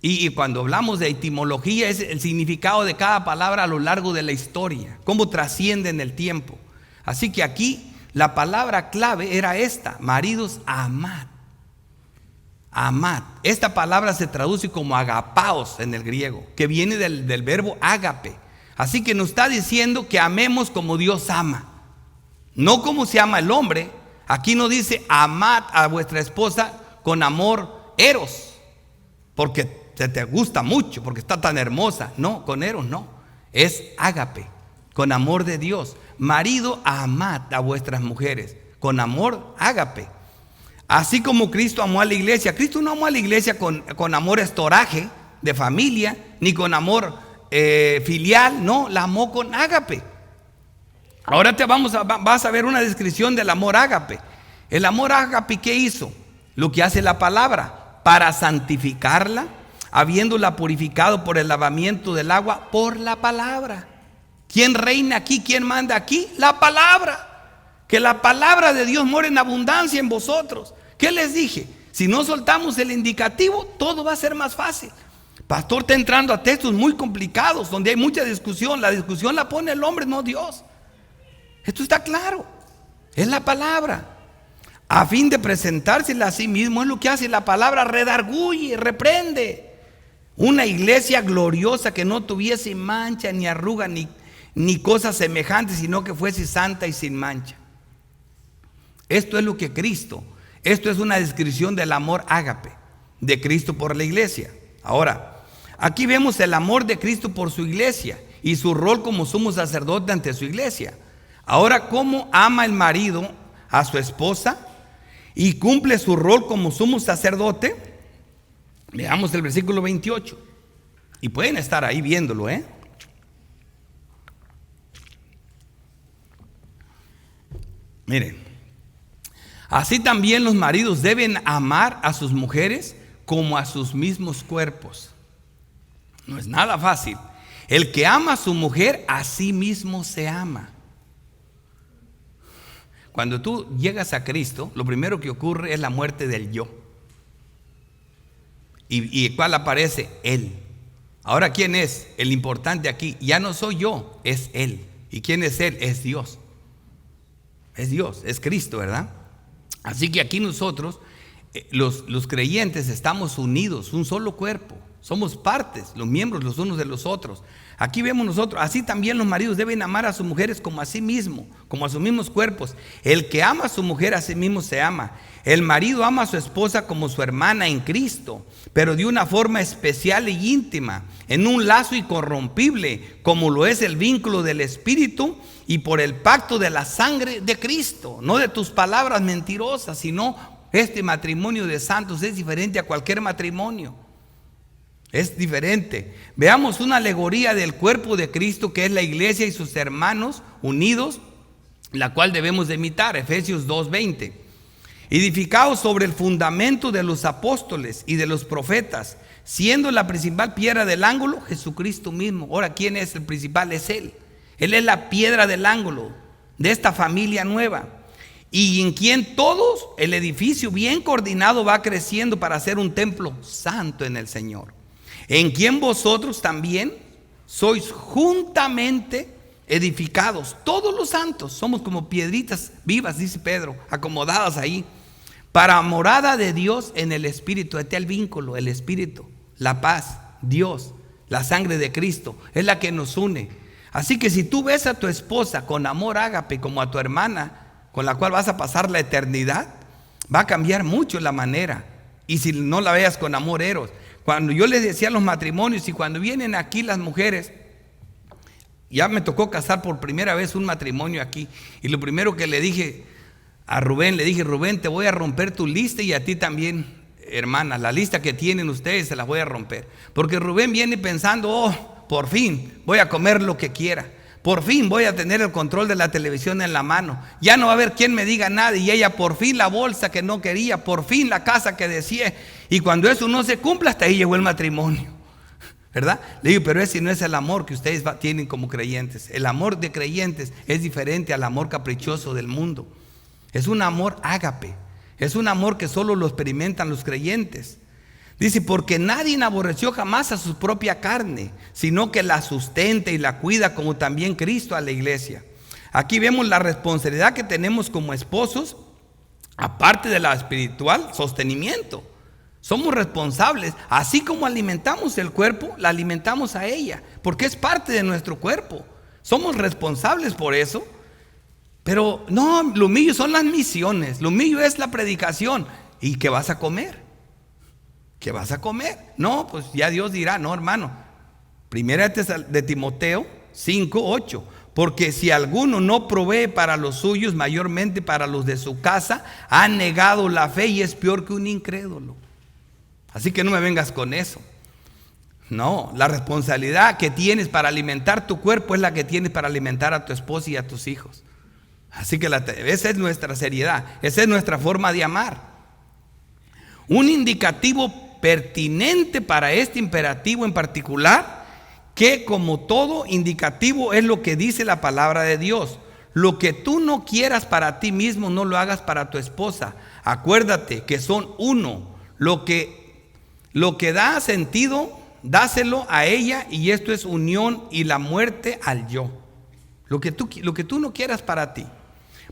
Y cuando hablamos de etimología es el significado de cada palabra a lo largo de la historia, cómo trasciende en el tiempo. Así que aquí la palabra clave era esta: maridos, amad. Amad. Esta palabra se traduce como agapaos en el griego, que viene del verbo ágape. Así que nos está diciendo que amemos como Dios ama, no como se ama el hombre. Aquí no dice amad a vuestra esposa con amor eros, porque se te gusta mucho, porque está tan hermosa. No, con eros no, es ágape, con amor de Dios. Marido, amad a vuestras mujeres con amor ágape. Así como Cristo amó a la iglesia. Cristo no amó a la iglesia con amor estoraje de familia, ni con amor filial. No, la amó con ágape. Ahora vas a ver una descripción del amor ágape. El amor ágape, ¿qué hizo? Lo que hace la palabra, para santificarla, habiéndola purificado por el lavamiento del agua, por la palabra. ¿Quién reina aquí? ¿Quién manda aquí? La palabra. Que la palabra de Dios more en abundancia en vosotros. ¿Qué les dije? Si no soltamos el indicativo, todo va a ser más fácil. Pastor está entrando a textos muy complicados, donde hay mucha discusión. La discusión la pone el hombre, no Dios. Esto está claro. Es la palabra. A fin de presentársela a sí mismo, es lo que hace la palabra: redarguye, reprende. Una iglesia gloriosa que no tuviese mancha, ni arruga, ni cosas semejantes, sino que fuese santa y sin mancha. Esto es lo que Cristo, esto es una descripción del amor ágape de Cristo por la iglesia. Ahora, aquí vemos el amor de Cristo por su iglesia y su rol como sumo sacerdote ante su iglesia. Ahora, ¿cómo ama el marido a su esposa y cumple su rol como sumo sacerdote? Veamos el versículo 28. Y pueden estar ahí viéndolo, Miren. Así también los maridos deben amar a sus mujeres como a sus mismos cuerpos. No es nada fácil. El que ama a su mujer, a sí mismo se ama. Cuando tú llegas a Cristo, lo primero que ocurre es la muerte del yo. ¿Y cuál aparece? Él. Ahora, ¿quién es el importante aquí? Ya no soy yo, es Él. ¿Y quién es Él? Es Dios. Es Dios, es Cristo, ¿verdad? Así que aquí nosotros, los creyentes, estamos unidos, un solo cuerpo. Somos partes, los miembros los unos de los otros. Aquí vemos nosotros, así también los maridos deben amar a sus mujeres como a sí mismos, como a sus mismos cuerpos. El que ama a su mujer a sí mismo se ama. El marido ama a su esposa como su hermana en Cristo, pero de una forma especial e íntima, en un lazo incorrompible, como lo es el vínculo del Espíritu y por el pacto de la sangre de Cristo. No de tus palabras mentirosas, sino este matrimonio de santos es diferente a cualquier matrimonio. Es diferente. Veamos una alegoría del cuerpo de Cristo, que es la iglesia y sus hermanos unidos, la cual debemos de imitar. Efesios 2:20. Edificados sobre el fundamento de los apóstoles y de los profetas, siendo la principal piedra del ángulo Jesucristo mismo. Ahora, ¿quién es el principal? Es Él. Él es la piedra del ángulo de esta familia nueva, y en quien todos, el edificio bien coordinado, va creciendo para ser un templo santo en el Señor, en quien vosotros también sois juntamente edificados. Todos los santos somos como piedritas vivas, dice Pedro, acomodadas ahí, para morada de Dios en el Espíritu. Este es el vínculo, el Espíritu, la paz, Dios, la sangre de Cristo, es la que nos une. Así que si tú ves a tu esposa con amor ágape como a tu hermana, con la cual vas a pasar la eternidad, va a cambiar mucho la manera. Y si no la veas con amor eros. Cuando yo les decía a los matrimonios, y cuando vienen aquí las mujeres, ya me tocó casar por primera vez un matrimonio aquí, y lo primero que le dije a Rubén, le dije: Rubén, te voy a romper tu lista, y a ti también, hermana, la lista que tienen ustedes se la voy a romper. Porque Rubén viene pensando: por fin voy a comer lo que quiera, por fin voy a tener el control de la televisión en la mano, ya no va a haber quien me diga nada. Y ella, por fin la bolsa que no quería, por fin la casa que deseé. Y cuando eso no se cumple, hasta ahí llegó el matrimonio, ¿verdad? Le digo: pero ese no es el amor que ustedes tienen como creyentes. El amor de creyentes es diferente al amor caprichoso del mundo. Es un amor ágape, es un amor que solo lo experimentan los creyentes. Dice: porque nadie aborreció jamás a su propia carne, sino que la sustenta y la cuida, como también Cristo a la iglesia. Aquí vemos la responsabilidad que tenemos como esposos, aparte de la espiritual, sostenimiento. Somos responsables. Así como alimentamos el cuerpo, la alimentamos a ella, porque es parte de nuestro cuerpo. Somos responsables por eso. Pero no, lo mío son las misiones, lo mío es la predicación. ¿Y qué vas a comer? ¿Qué vas a comer? No, pues ya Dios dirá, no, hermano. Primera de Timoteo 5:8. Porque si alguno no provee para los suyos, mayormente para los de su casa, ha negado la fe y es peor que un incrédulo. Así que no me vengas con eso. No, la responsabilidad que tienes para alimentar tu cuerpo es la que tienes para alimentar a tu esposa y a tus hijos. Así que esa es nuestra seriedad, esa es nuestra forma de amar. Un indicativo pertinente para este imperativo en particular, que como todo indicativo es lo que dice la palabra de Dios. Lo que tú no quieras para ti mismo, no lo hagas para tu esposa. Acuérdate que son uno. Lo que da sentido, dáselo a ella, y esto es unión y la muerte al yo. Lo que tú no quieras para ti.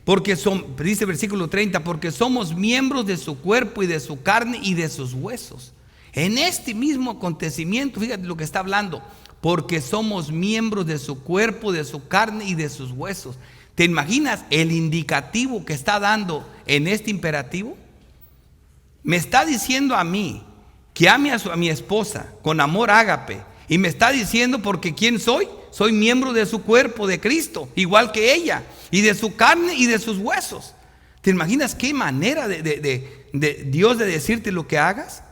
Porque dice versículo 30, porque somos miembros de su cuerpo y de su carne y de sus huesos. En este mismo acontecimiento, fíjate lo que está hablando, porque somos miembros de su cuerpo, de su carne y de sus huesos. ¿Te imaginas el indicativo que está dando en este imperativo? Me está diciendo a mí que ame a mi esposa con amor ágape, y me está diciendo porque ¿quién soy? Soy miembro de su cuerpo, de Cristo, igual que ella, y de su carne y de sus huesos. ¿Te imaginas qué manera de Dios de decirte lo que hagas?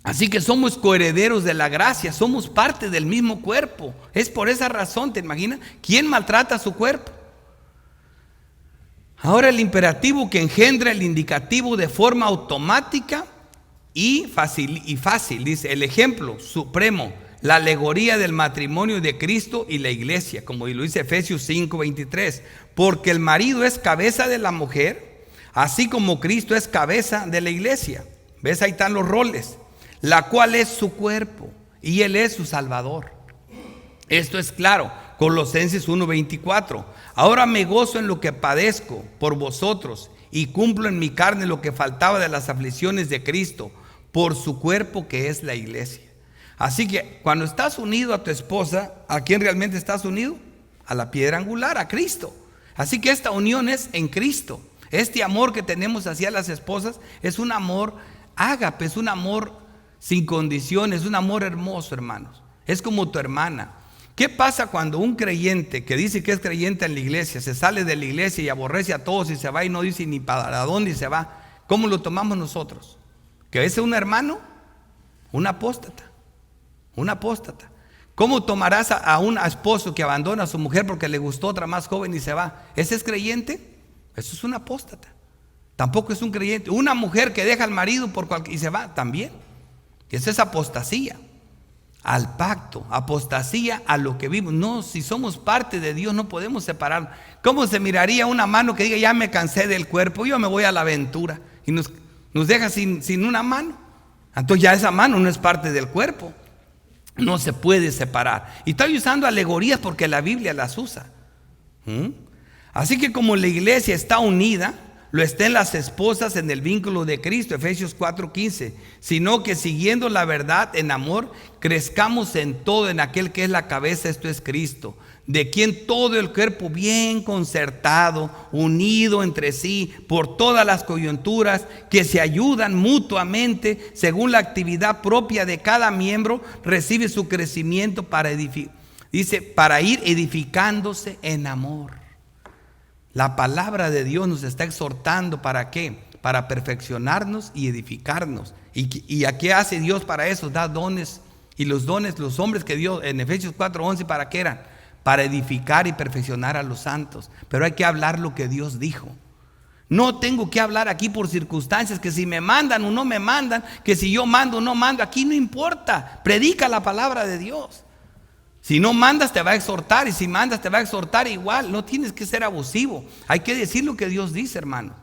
Así que somos coherederos de la gracia, somos parte del mismo cuerpo. Es por esa razón, ¿te imaginas? ¿Quién maltrata su cuerpo? Ahora el imperativo que engendra el indicativo de forma automática y fácil, dice el ejemplo supremo, la alegoría del matrimonio de Cristo y la iglesia, como lo dice Efesios 5:23, porque el marido es cabeza de la mujer, así como Cristo es cabeza de la iglesia. ¿Ves? Ahí están los roles, la cual es su cuerpo y Él es su Salvador. Esto es claro, Colosenses 1:24, ahora me gozo en lo que padezco por vosotros y cumplo en mi carne lo que faltaba de las aflicciones de Cristo por su cuerpo que es la iglesia. Así que cuando estás unido a tu esposa, ¿a quién realmente estás unido? A la piedra angular, a Cristo. Así que esta unión es en Cristo. Este amor que tenemos hacia las esposas es un amor ágape, es un amor sin condiciones, es un amor hermoso, hermanos. Es como tu hermana. ¿Qué pasa cuando un creyente que dice que es creyente en la iglesia se sale de la iglesia y aborrece a todos y se va y no dice ni para dónde se va? ¿Cómo lo tomamos nosotros? ¿Que ese es un hermano? Un apóstata. Un apóstata. ¿Cómo tomarás a un esposo que abandona a su mujer porque le gustó otra más joven y se va? ¿Ese es creyente? Eso es un apóstata. Tampoco es un creyente. Una mujer que deja al marido y se va, también. Eso es apostasía al pacto, apostasía a lo que vimos. No, si somos parte de Dios no podemos separarnos. ¿Cómo se miraría una mano que diga ya me cansé del cuerpo, yo me voy a la aventura, y nos deja sin una mano? Entonces ya esa mano no es parte del cuerpo. No se puede separar. Y estoy usando alegorías porque la Biblia las usa. Así que como la iglesia está unida, lo estén las esposas en el vínculo de Cristo, Efesios 4:15, sino que siguiendo la verdad en amor, crezcamos en todo en aquel que es la cabeza, esto es Cristo, de quien todo el cuerpo bien concertado, unido entre sí por todas las coyunturas, que se ayudan mutuamente según la actividad propia de cada miembro, recibe su crecimiento para ir edificándose en amor. La palabra de Dios nos está exhortando, ¿para qué? Para perfeccionarnos y edificarnos. ¿Y a qué hace Dios para eso? Da dones. Y los dones, los hombres que dio en Efesios 4:11, ¿para qué eran? Para edificar y perfeccionar a los santos. Pero hay que hablar lo que Dios dijo. No tengo que hablar aquí por circunstancias, que si me mandan o no me mandan, que si yo mando o no mando, aquí no importa. Predica la palabra de Dios. Si no mandas te va a exhortar, y si mandas te va a exhortar igual. No tienes que ser abusivo. Hay que decir lo que Dios dice, hermano.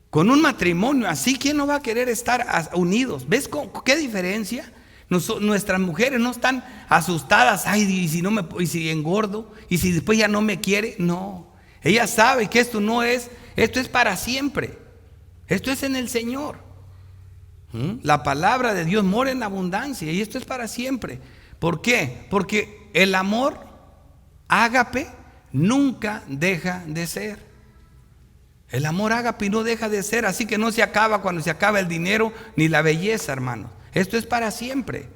Con un matrimonio así, ¿quién no va a querer estar unidos? ¿Ves qué diferencia? Nuestras mujeres no están asustadas. Ay, y si engordo, y si después ya no me quiere. No, ella sabe que esto es para siempre. Esto es en el Señor. La palabra de Dios mora en abundancia y esto es para siempre. ¿Por qué? Porque el amor ágape nunca deja de ser. El amor ágape no deja de ser, así que no se acaba cuando se acaba el dinero ni la belleza, hermano. Esto es para siempre.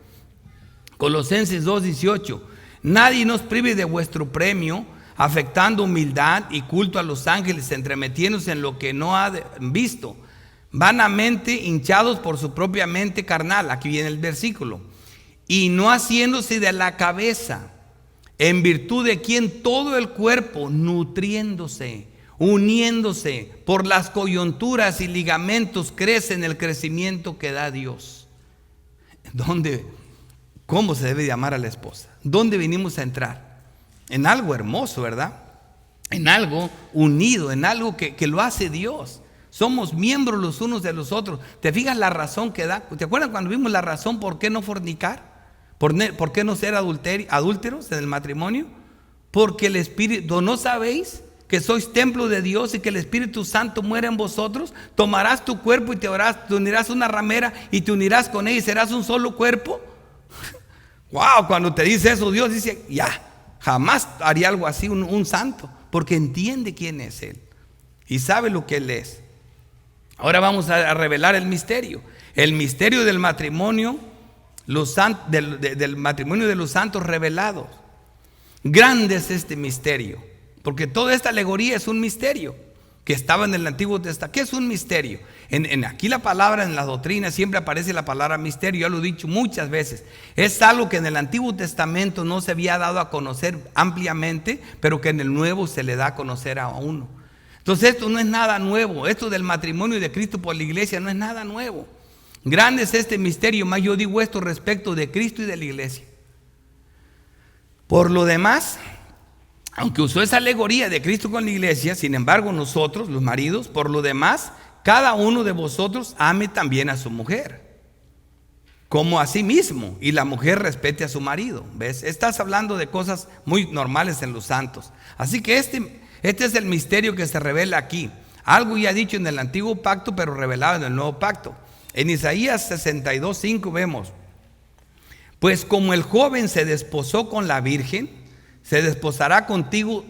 Colosenses 2:18. Nadie nos prive de vuestro premio, afectando humildad y culto a los ángeles, entremetiéndose en lo que no ha visto, vanamente hinchados por su propia mente carnal. Aquí viene el versículo. Y no haciéndose de la cabeza, en virtud de quien todo el cuerpo, nutriéndose, uniéndose por las coyunturas y ligamentos, crece en el crecimiento que da Dios. ¿Cómo se debe llamar a la esposa? ¿Dónde venimos a entrar? En algo hermoso, ¿verdad? En algo unido, en algo que lo hace Dios. Somos miembros los unos de los otros. ¿Te fijas la razón que da? ¿Te acuerdas cuando vimos la razón por qué no fornicar? ¿Por qué no ser adúlteros en el matrimonio? Porque el Espíritu, ¿no sabéis que sois templo de Dios y que el Espíritu Santo muere en vosotros? Tomarás tu cuerpo y te unirás a una ramera y te unirás con ella y serás un solo cuerpo. Wow, cuando te dice eso, Dios dice, ya, jamás haría algo así un santo, porque entiende quién es Él y sabe lo que Él es. Ahora vamos a revelar el misterio del matrimonio, del matrimonio de los santos revelados. Grande es este misterio, porque toda esta alegoría es un misterio que estaba en el Antiguo Testamento. ¿Qué es un misterio? Aquí la palabra, en la doctrina siempre aparece la palabra misterio, ya lo he dicho muchas veces. Es algo que en el Antiguo Testamento no se había dado a conocer ampliamente, pero que en el Nuevo se le da a conocer a uno. Entonces esto no es nada nuevo, esto del matrimonio de Cristo por la iglesia no es nada nuevo. Grande es este misterio, más yo digo esto respecto de Cristo y de la iglesia. Por lo demás, aunque usó esa alegoría de Cristo con la iglesia, sin embargo nosotros, los maridos, por lo demás, cada uno de vosotros ame también a su mujer, como a sí mismo, y la mujer respete a su marido. ¿Ves? Estás hablando de cosas muy normales en los santos. Así que este es el misterio que se revela aquí. Algo ya dicho en el antiguo pacto, pero revelado en el nuevo pacto. En Isaías 62:5 vemos: pues como el joven se desposó con la virgen, se desposará contigo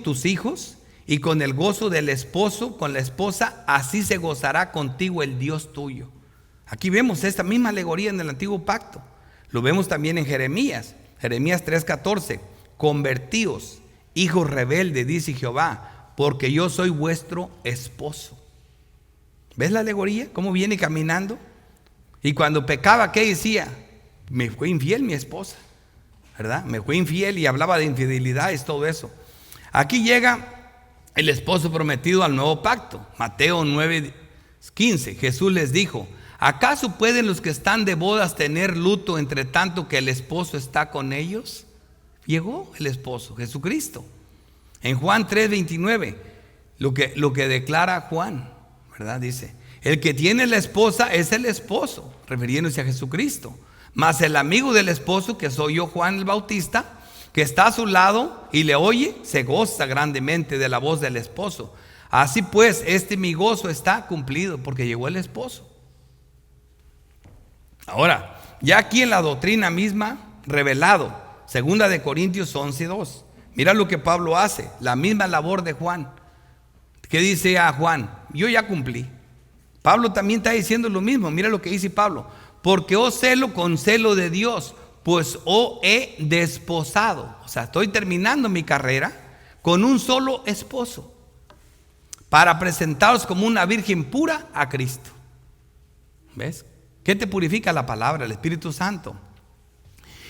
tus hijos, y con el gozo del esposo, con la esposa, así se gozará contigo el Dios tuyo. Aquí vemos esta misma alegoría en el antiguo pacto. Lo vemos también en Jeremías 3:14. Convertíos, hijos rebeldes, dice Jehová, porque yo soy vuestro esposo. ¿Ves la alegoría? ¿Cómo viene caminando? Y cuando pecaba, ¿qué decía? Me fue infiel mi esposa, ¿verdad? Me fue infiel, y hablaba de infidelidades, todo eso. Aquí llega el esposo prometido al nuevo pacto. Mateo 9:15. Jesús les dijo: ¿acaso pueden los que están de bodas tener luto entre tanto que el esposo está con ellos? Llegó el esposo, Jesucristo. En Juan 3:29, lo que declara Juan, ¿verdad? Dice: el que tiene la esposa es el esposo, refiriéndose a Jesucristo. Mas el amigo del esposo, que soy yo, Juan el Bautista, que está a su lado y le oye, se goza grandemente de la voz del esposo. Así pues, mi gozo está cumplido, porque llegó el esposo. Ahora, ya aquí en la doctrina misma, revelado, 2 de Corintios 11:2. Mira lo que Pablo hace, la misma labor de Juan. ¿Qué dice a Juan? Yo ya cumplí. Pablo también está diciendo lo mismo. Mira lo que dice Pablo: porque os celo con celo de Dios, pues os he desposado. O sea, estoy terminando mi carrera con un solo esposo, para presentaros como una virgen pura a Cristo. ¿Ves? ¿Qué te purifica? La palabra, el Espíritu Santo.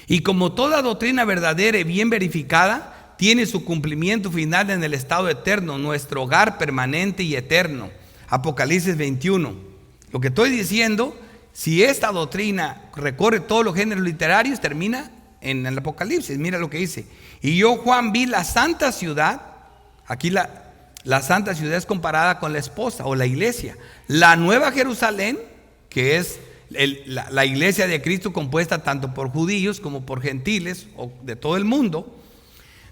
Y como toda doctrina verdadera y bien verificada, tiene su cumplimiento final en el estado eterno, nuestro hogar permanente y eterno. Apocalipsis 21. Lo que estoy diciendo, si esta doctrina recorre todos los géneros literarios, termina en el Apocalipsis. Mira lo que dice: y yo, Juan, vi la santa ciudad. Aquí la santa ciudad es comparada con la esposa o la iglesia. La nueva Jerusalén, que es la iglesia de Cristo, compuesta tanto por judíos como por gentiles o de todo el mundo,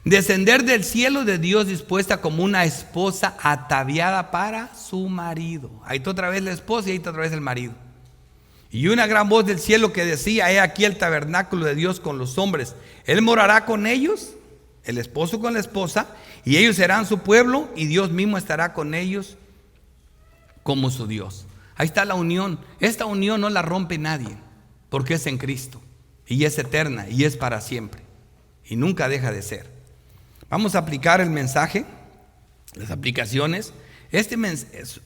Descender del cielo de Dios dispuesta como una esposa ataviada para su marido. Ahí está otra vez la esposa y ahí está otra vez el marido. Y una gran voz del cielo que decía: he aquí el tabernáculo de Dios con los hombres. Él morará con ellos, el esposo con la esposa, y ellos serán su pueblo, y Dios mismo estará con ellos como su Dios. Ahí está la unión. Esta unión no la rompe nadie, porque es en Cristo, y es eterna, y es para siempre, y nunca deja de ser. Vamos a aplicar el mensaje, las aplicaciones.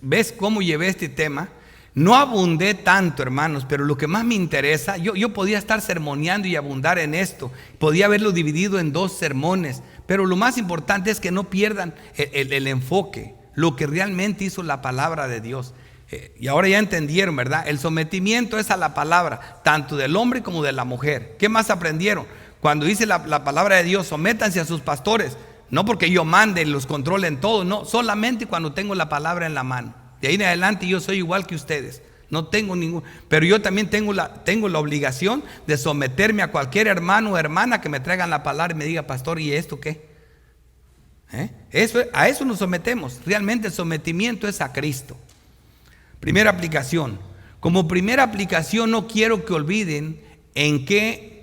¿Ves cómo llevé este tema? No abundé tanto, hermanos, pero lo que más me interesa, yo podía estar sermoneando y abundar en esto, podía haberlo dividido en 2 sermones, pero lo más importante es que no pierdan el enfoque, lo que realmente hizo la palabra de Dios. Y ahora ya entendieron, ¿verdad? El sometimiento es a la palabra, tanto del hombre como de la mujer. ¿Qué más aprendieron? Cuando dice la palabra de Dios: sométanse a sus pastores, no porque yo mande y los controle en todo, no, solamente cuando tengo la palabra en la mano. De ahí en adelante yo soy igual que ustedes, no tengo ningún, pero yo también tengo la obligación de someterme a cualquier hermano o hermana que me traigan la palabra y me diga: pastor, ¿y esto qué? A eso nos sometemos. Realmente el sometimiento es a Cristo. Primera aplicación. Como primera aplicación, no quiero que olviden en qué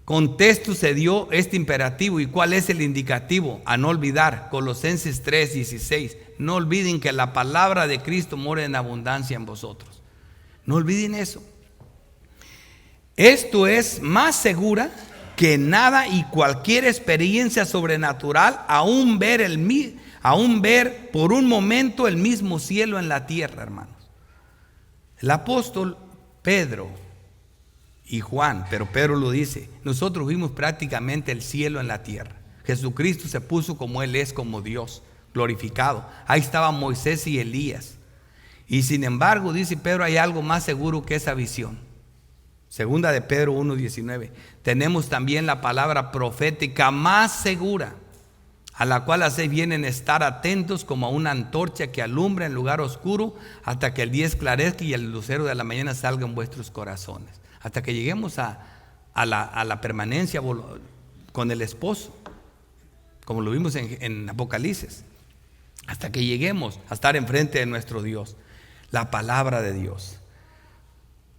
contexto se dio este imperativo y cuál es el indicativo a no olvidar. Colosenses 3:16. No olviden que la palabra de Cristo mora en abundancia en vosotros. No olviden eso. Esto es más segura que nada y cualquier experiencia sobrenatural, aún ver por un momento el mismo cielo en la tierra, hermanos. El apóstol Pedro y Juan, pero Pedro lo dice: nosotros vimos prácticamente el cielo en la tierra. Jesucristo se puso como Él es, como Dios glorificado. Ahí estaban Moisés y Elías. Y sin embargo, dice Pedro, hay algo más seguro que esa visión. Segunda de Pedro 1:19. Tenemos también la palabra profética más segura, a la cual hacéis bien en estar atentos como a una antorcha que alumbra en lugar oscuro, hasta que el día esclarezca y el lucero de la mañana salga en vuestros corazones. Hasta que lleguemos a la permanencia con el esposo, como lo vimos en Apocalipsis. Hasta que lleguemos a estar enfrente de nuestro Dios. La palabra de Dios.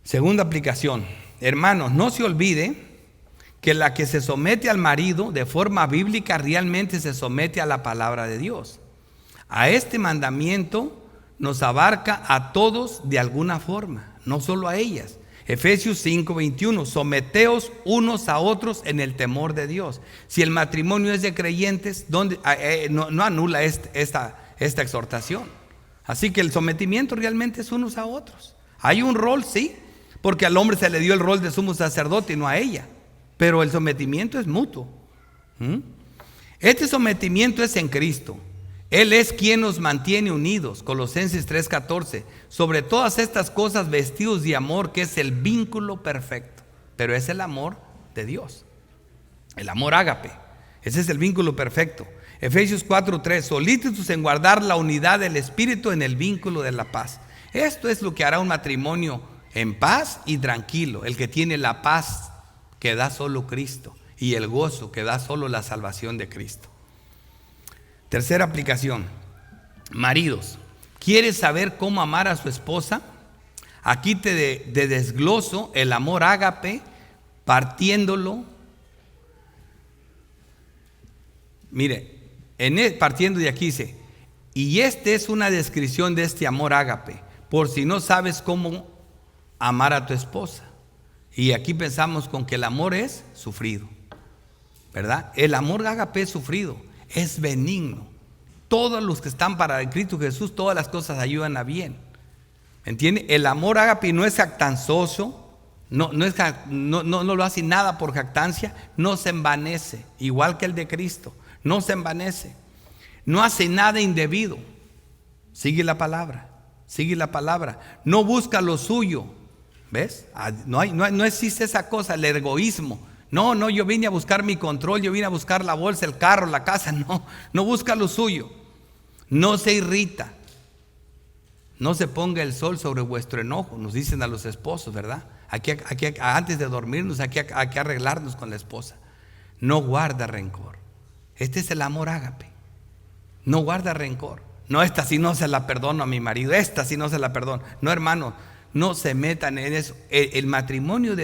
Segunda aplicación. Hermanos, no se olvide que la que se somete al marido de forma bíblica realmente se somete a la palabra de Dios. A este mandamiento nos abarca a todos de alguna forma, no solo a ellas. Efesios 5:21. Someteos unos a otros en el temor de Dios. Si el matrimonio es de creyentes, no anula esta exhortación. Así que el sometimiento realmente es unos a otros. Hay un rol, sí, porque al hombre se le dio el rol de sumo sacerdote y no a ella, pero el sometimiento es mutuo. Este sometimiento es en Cristo. Él es quien nos mantiene unidos. Colosenses 3:14. Sobre todas estas cosas vestidos de amor, que es el vínculo perfecto. Pero es el amor de Dios, el amor ágape. Ese es el vínculo perfecto. Efesios 4:3. Solícitos en guardar la unidad del espíritu en el vínculo de la paz. Esto es lo que hará un matrimonio en paz y tranquilo. El que tiene la paz que da solo Cristo y el gozo que da solo la salvación de Cristo. Tercera aplicación. Maridos, ¿quieres saber cómo amar a su esposa? Aquí te desgloso el amor ágape, partiéndolo. Mire, partiendo de aquí dice: y esta es una descripción de este amor ágape, por si no sabes cómo amar a tu esposa. Y aquí pensamos con que el amor es sufrido, ¿verdad? El amor ágape es sufrido, es benigno. Todos los que están para Cristo Jesús, todas las cosas ayudan a bien. ¿Entiende? El amor ágape no es jactancioso, no lo hace nada por jactancia, no se envanece, igual que el de Cristo, no se envanece, no hace nada indebido, sigue la palabra, no busca lo suyo. ¿Ves? No existe esa cosa, el egoísmo. No, yo vine a buscar mi control, yo vine a buscar la bolsa, el carro, la casa. No busca lo suyo. No se irrita. No se ponga el sol sobre vuestro enojo, nos dicen a los esposos, ¿verdad? Aquí, antes de dormirnos, hay que arreglarnos con la esposa. No guarda rencor. Este es el amor ágape. No guarda rencor. No, esta sí no se la perdono a mi marido, esta sí no se la perdono. No, hermano, no se metan en eso. El matrimonio,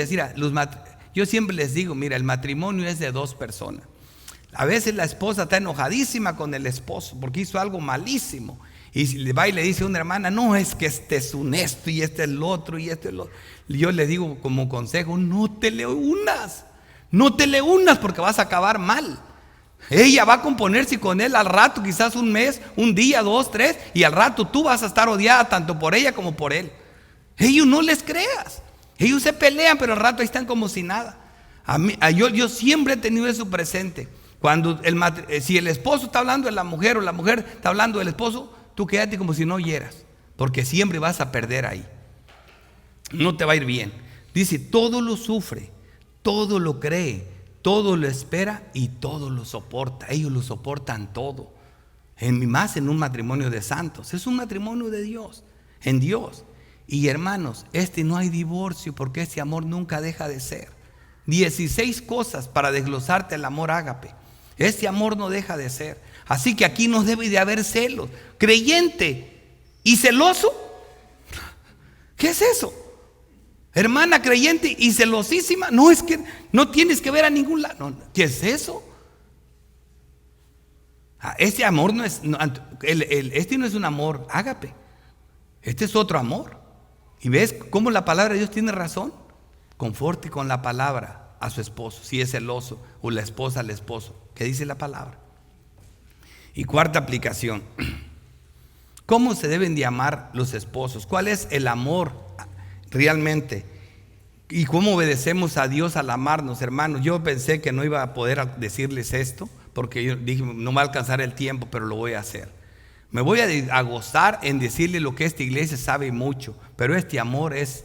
yo siempre les digo, mira, el matrimonio es de dos personas. A veces la esposa está enojadísima con el esposo porque hizo algo malísimo. Y le va y le dice a una hermana, no, es que este es un esto y este es el otro y este es el otro. Yo le digo como consejo, no te le unas porque vas a acabar mal. Ella va a componerse con él al rato, quizás un mes, un día, 2, 3, y al rato tú vas a estar odiada tanto por ella como por él. Ellos no les creas. Ellos se pelean, pero al rato ahí están como si nada. Yo siempre he tenido eso presente. Si el esposo está hablando de la mujer o la mujer está hablando del esposo, tú quédate como si no oyeras, porque siempre vas a perder ahí. No te va a ir bien. Dice, todo lo sufre, todo lo cree, todo lo espera y todo lo soporta. Ellos lo soportan todo. Más en un matrimonio de santos. Es un matrimonio de Dios, en Dios. Y hermanos, no hay divorcio porque este amor nunca deja de ser. 16 cosas para desglosarte el amor ágape. Este amor no deja de ser. Así que aquí no debe de haber celos. Creyente y celoso, ¿qué es eso? Hermana creyente y celosísima, no, es que no tienes que ver a ningún lado. ¿Qué es eso? Este amor no es, este no es un amor ágape. Este es otro amor. ¿Y ves cómo la palabra de Dios tiene razón? Conforte con la palabra a su esposo, si es celoso, o la esposa al esposo. ¿Qué dice la palabra? Y cuarta aplicación, ¿cómo se deben de amar los esposos? ¿Cuál es el amor realmente? ¿Y cómo obedecemos a Dios al amarnos, hermanos? Yo pensé que no iba a poder decirles esto, porque yo dije, no me va a alcanzar el tiempo, pero lo voy a hacer. Me voy a gozar en decirle lo que esta iglesia sabe mucho, pero este amor es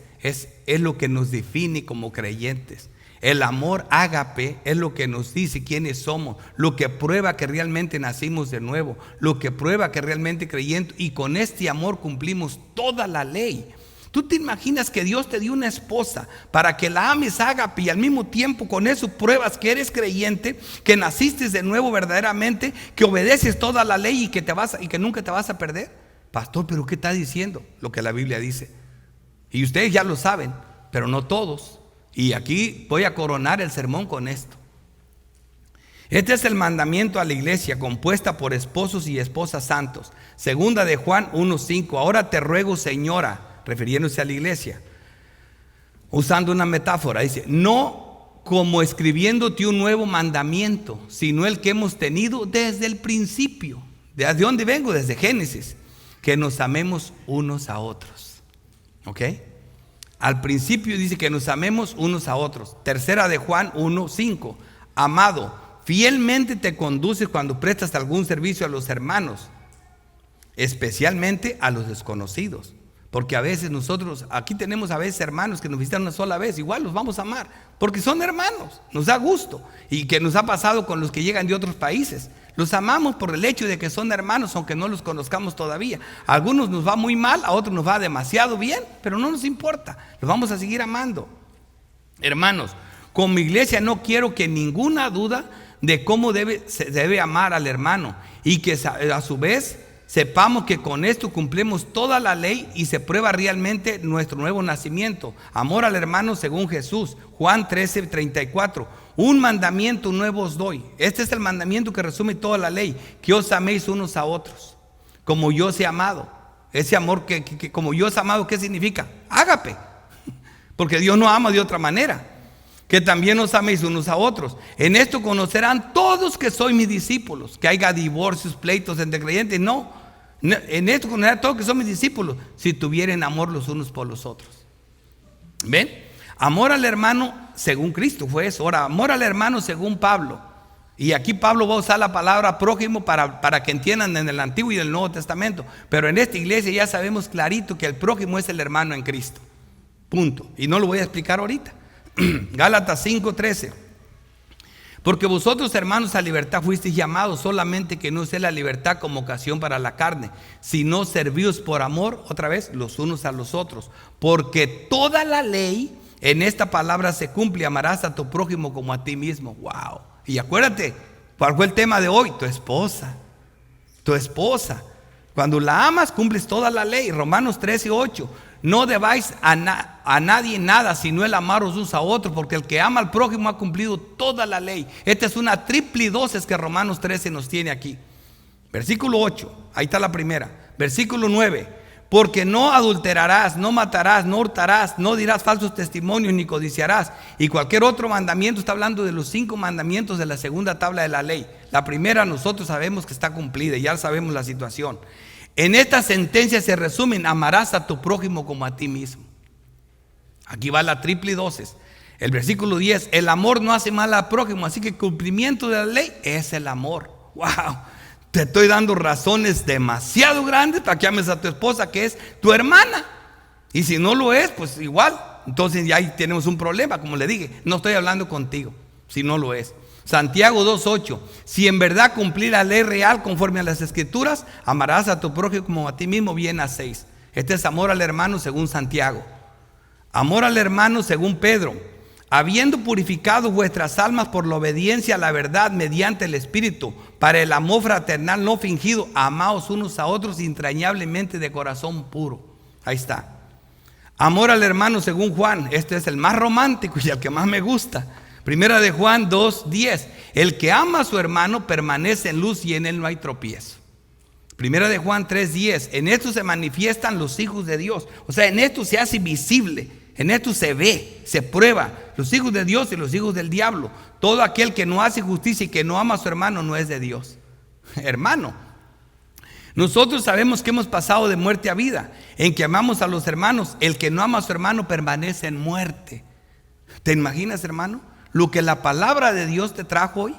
lo que nos define como creyentes. El amor ágape es lo que nos dice quiénes somos, lo que prueba que realmente nacimos de nuevo, lo que prueba que realmente creyendo, y con este amor cumplimos toda la ley. ¿Tú te imaginas que Dios te dio una esposa para que la ames ágape y al mismo tiempo con eso pruebas que eres creyente, que naciste de nuevo verdaderamente, que obedeces toda la ley y que nunca te vas a perder? Pastor, ¿pero qué está diciendo? Lo que la Biblia dice. Y ustedes ya lo saben, pero no todos. Y aquí voy a coronar el sermón con esto. Este es el mandamiento a la iglesia, compuesta por esposos y esposas santos. Segunda de Juan 1:5. Ahora te ruego, señora, refiriéndose a la iglesia, usando una metáfora, dice, no como escribiéndote un nuevo mandamiento, sino el que hemos tenido desde el principio. ¿De dónde vengo? Desde Génesis. Que nos amemos unos a otros. ¿Ok? Al principio dice que nos amemos unos a otros. Tercera de Juan 1:5. Amado, fielmente te conduces cuando prestas algún servicio a los hermanos, especialmente a los desconocidos. Porque a veces nosotros, aquí tenemos a veces hermanos que nos visitan una sola vez, igual los vamos a amar, porque son hermanos, nos da gusto. Y que nos ha pasado con los que llegan de otros países. Los amamos por el hecho de que son hermanos, aunque no los conozcamos todavía. A algunos nos va muy mal, a otros nos va demasiado bien, pero no nos importa, los vamos a seguir amando. Hermanos, como iglesia no quiero que ninguna duda de cómo se debe amar al hermano, y que a su vez sepamos que con esto cumplimos toda la ley y se prueba realmente nuestro nuevo nacimiento. Amor al hermano según Jesús. Juan 13:34. Un mandamiento nuevo os doy. Este es el mandamiento que resume toda la ley, que os améis unos a otros como yo os he amado. Ese amor que como yo os he amado, ¿qué significa? Ágape, porque Dios no ama de otra manera. Que también os améis unos a otros. En esto conocerán todos que sois mis discípulos. Que haya divorcios, pleitos entre creyentes, no. En esto conocerán todos que son mis discípulos, si tuvieren amor los unos por los otros. ¿Ven? Amor al hermano según Cristo fue eso. Ahora, amor al hermano según Pablo. Y aquí Pablo va a usar la palabra prójimo para que entiendan en el Antiguo y el Nuevo Testamento. Pero en esta iglesia ya sabemos clarito que el prójimo es el hermano en Cristo. Punto. Y no lo voy a explicar ahorita. Gálatas 5:13. Porque vosotros, hermanos, a libertad fuisteis llamados, solamente que no sea la libertad como ocasión para la carne, sino servíos por amor, otra vez, los unos a los otros. Porque toda la ley en esta palabra se cumple: amarás a tu prójimo como a ti mismo. Wow. Y acuérdate ¿Cuál fue el tema de hoy? Tu esposa. Tu esposa. Cuando la amas, cumples toda la ley. Romanos 13:8. No debáis a nadie nada, sino el amaros unos a otros, porque el que ama al prójimo ha cumplido toda la ley. Esta es una triple dosis que Romanos 13 nos tiene aquí. Versículo 8, ahí está la primera. Versículo 9, porque no adulterarás, no matarás, no hurtarás, no dirás falsos testimonios, ni codiciarás. Y cualquier otro mandamiento, está hablando de los 5 mandamientos de la segunda tabla de la ley. La primera nosotros sabemos que está cumplida, ya sabemos la situación. En esta sentencia se resumen: amarás a tu prójimo como a ti mismo. Aquí va la triple dosis. El versículo 10, el amor no hace mal al prójimo, así que el cumplimiento de la ley es el amor. Wow, te estoy dando razones demasiado grandes para que ames a tu esposa, que es tu hermana. Y si no lo es, pues igual. Entonces ya ahí tenemos un problema. Como le dije, no estoy hablando contigo si no lo es. Santiago 2:8, si en verdad cumplir la ley real conforme a las escrituras, amarás a tu prójimo como a ti mismo, bien hacéis. Este es amor al hermano según Santiago. Amor al hermano según Pedro. Habiendo purificado vuestras almas por la obediencia a la verdad mediante el Espíritu, para el amor fraternal no fingido, amaos unos a otros entrañablemente de corazón puro. Ahí está. Amor al hermano según Juan. Este es el más romántico y el que más me gusta. Primera de Juan 2:10, el que ama a su hermano permanece en luz y en él no hay tropiezo. Primera de Juan 3:10, en esto se manifiestan los hijos de Dios. O sea, en esto se hace visible, en esto se ve, se prueba los hijos de Dios y los hijos del diablo. Todo aquel que no hace justicia y que no ama a su hermano no es de Dios. Hermano, nosotros sabemos que hemos pasado de muerte a vida, en que amamos a los hermanos. El que no ama a su hermano permanece en muerte. ¿Te imaginas, hermano, lo que la palabra de Dios te trajo hoy?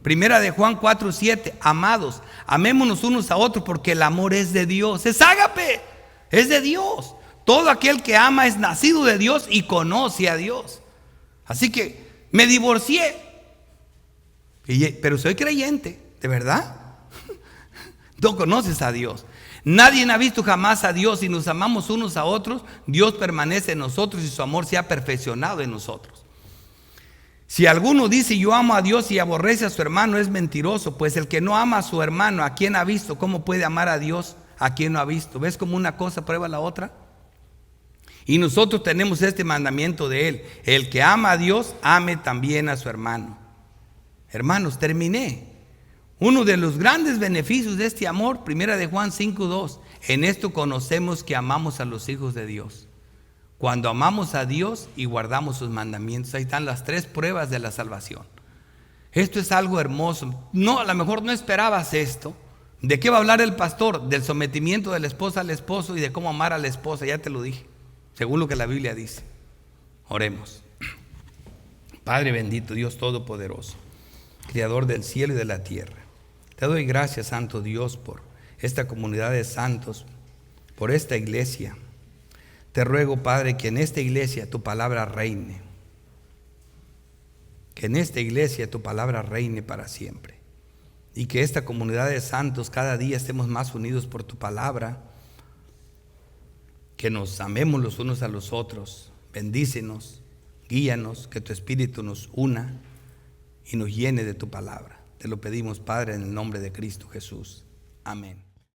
Primera de Juan 4:7, amados, amémonos unos a otros porque el amor es de Dios. Es ágape, es de Dios. Todo aquel que ama es nacido de Dios y conoce a Dios. Así que me divorcié, pero soy creyente, ¿de verdad? No conoces a Dios. Nadie ha visto jamás a Dios. Si nos amamos unos a otros, Dios permanece en nosotros y su amor se ha perfeccionado en nosotros. Si alguno dice yo amo a Dios y aborrece a su hermano, es mentiroso, pues el que no ama a su hermano, ¿a quien ha visto? ¿Cómo puede amar a Dios a quien no ha visto? ¿Ves cómo una cosa prueba la otra? Y nosotros tenemos este mandamiento de Él: el que ama a Dios, ame también a su hermano. Hermanos, terminé. Uno de los grandes beneficios de este amor, primera de Juan 5:2, en esto conocemos que amamos a los hijos de Dios, cuando amamos a Dios y guardamos sus mandamientos. Ahí están las 3 pruebas de la salvación. Esto es algo hermoso. No, a lo mejor no esperabas esto. ¿De qué va a hablar el pastor? Del sometimiento de la esposa al esposo y de cómo amar a la esposa. Ya te lo dije, según lo que la Biblia dice. Oremos. Padre bendito, Dios todopoderoso, Creador del cielo y de la tierra, te doy gracias, Santo Dios, por esta comunidad de santos, por esta iglesia. Te ruego, Padre, que en esta iglesia tu palabra reine. Que en esta iglesia tu palabra reine para siempre. Y que esta comunidad de santos cada día estemos más unidos por tu palabra. Que nos amemos los unos a los otros. Bendícenos, guíanos, que tu Espíritu nos una y nos llene de tu palabra. Te lo pedimos, Padre, en el nombre de Cristo Jesús. Amén.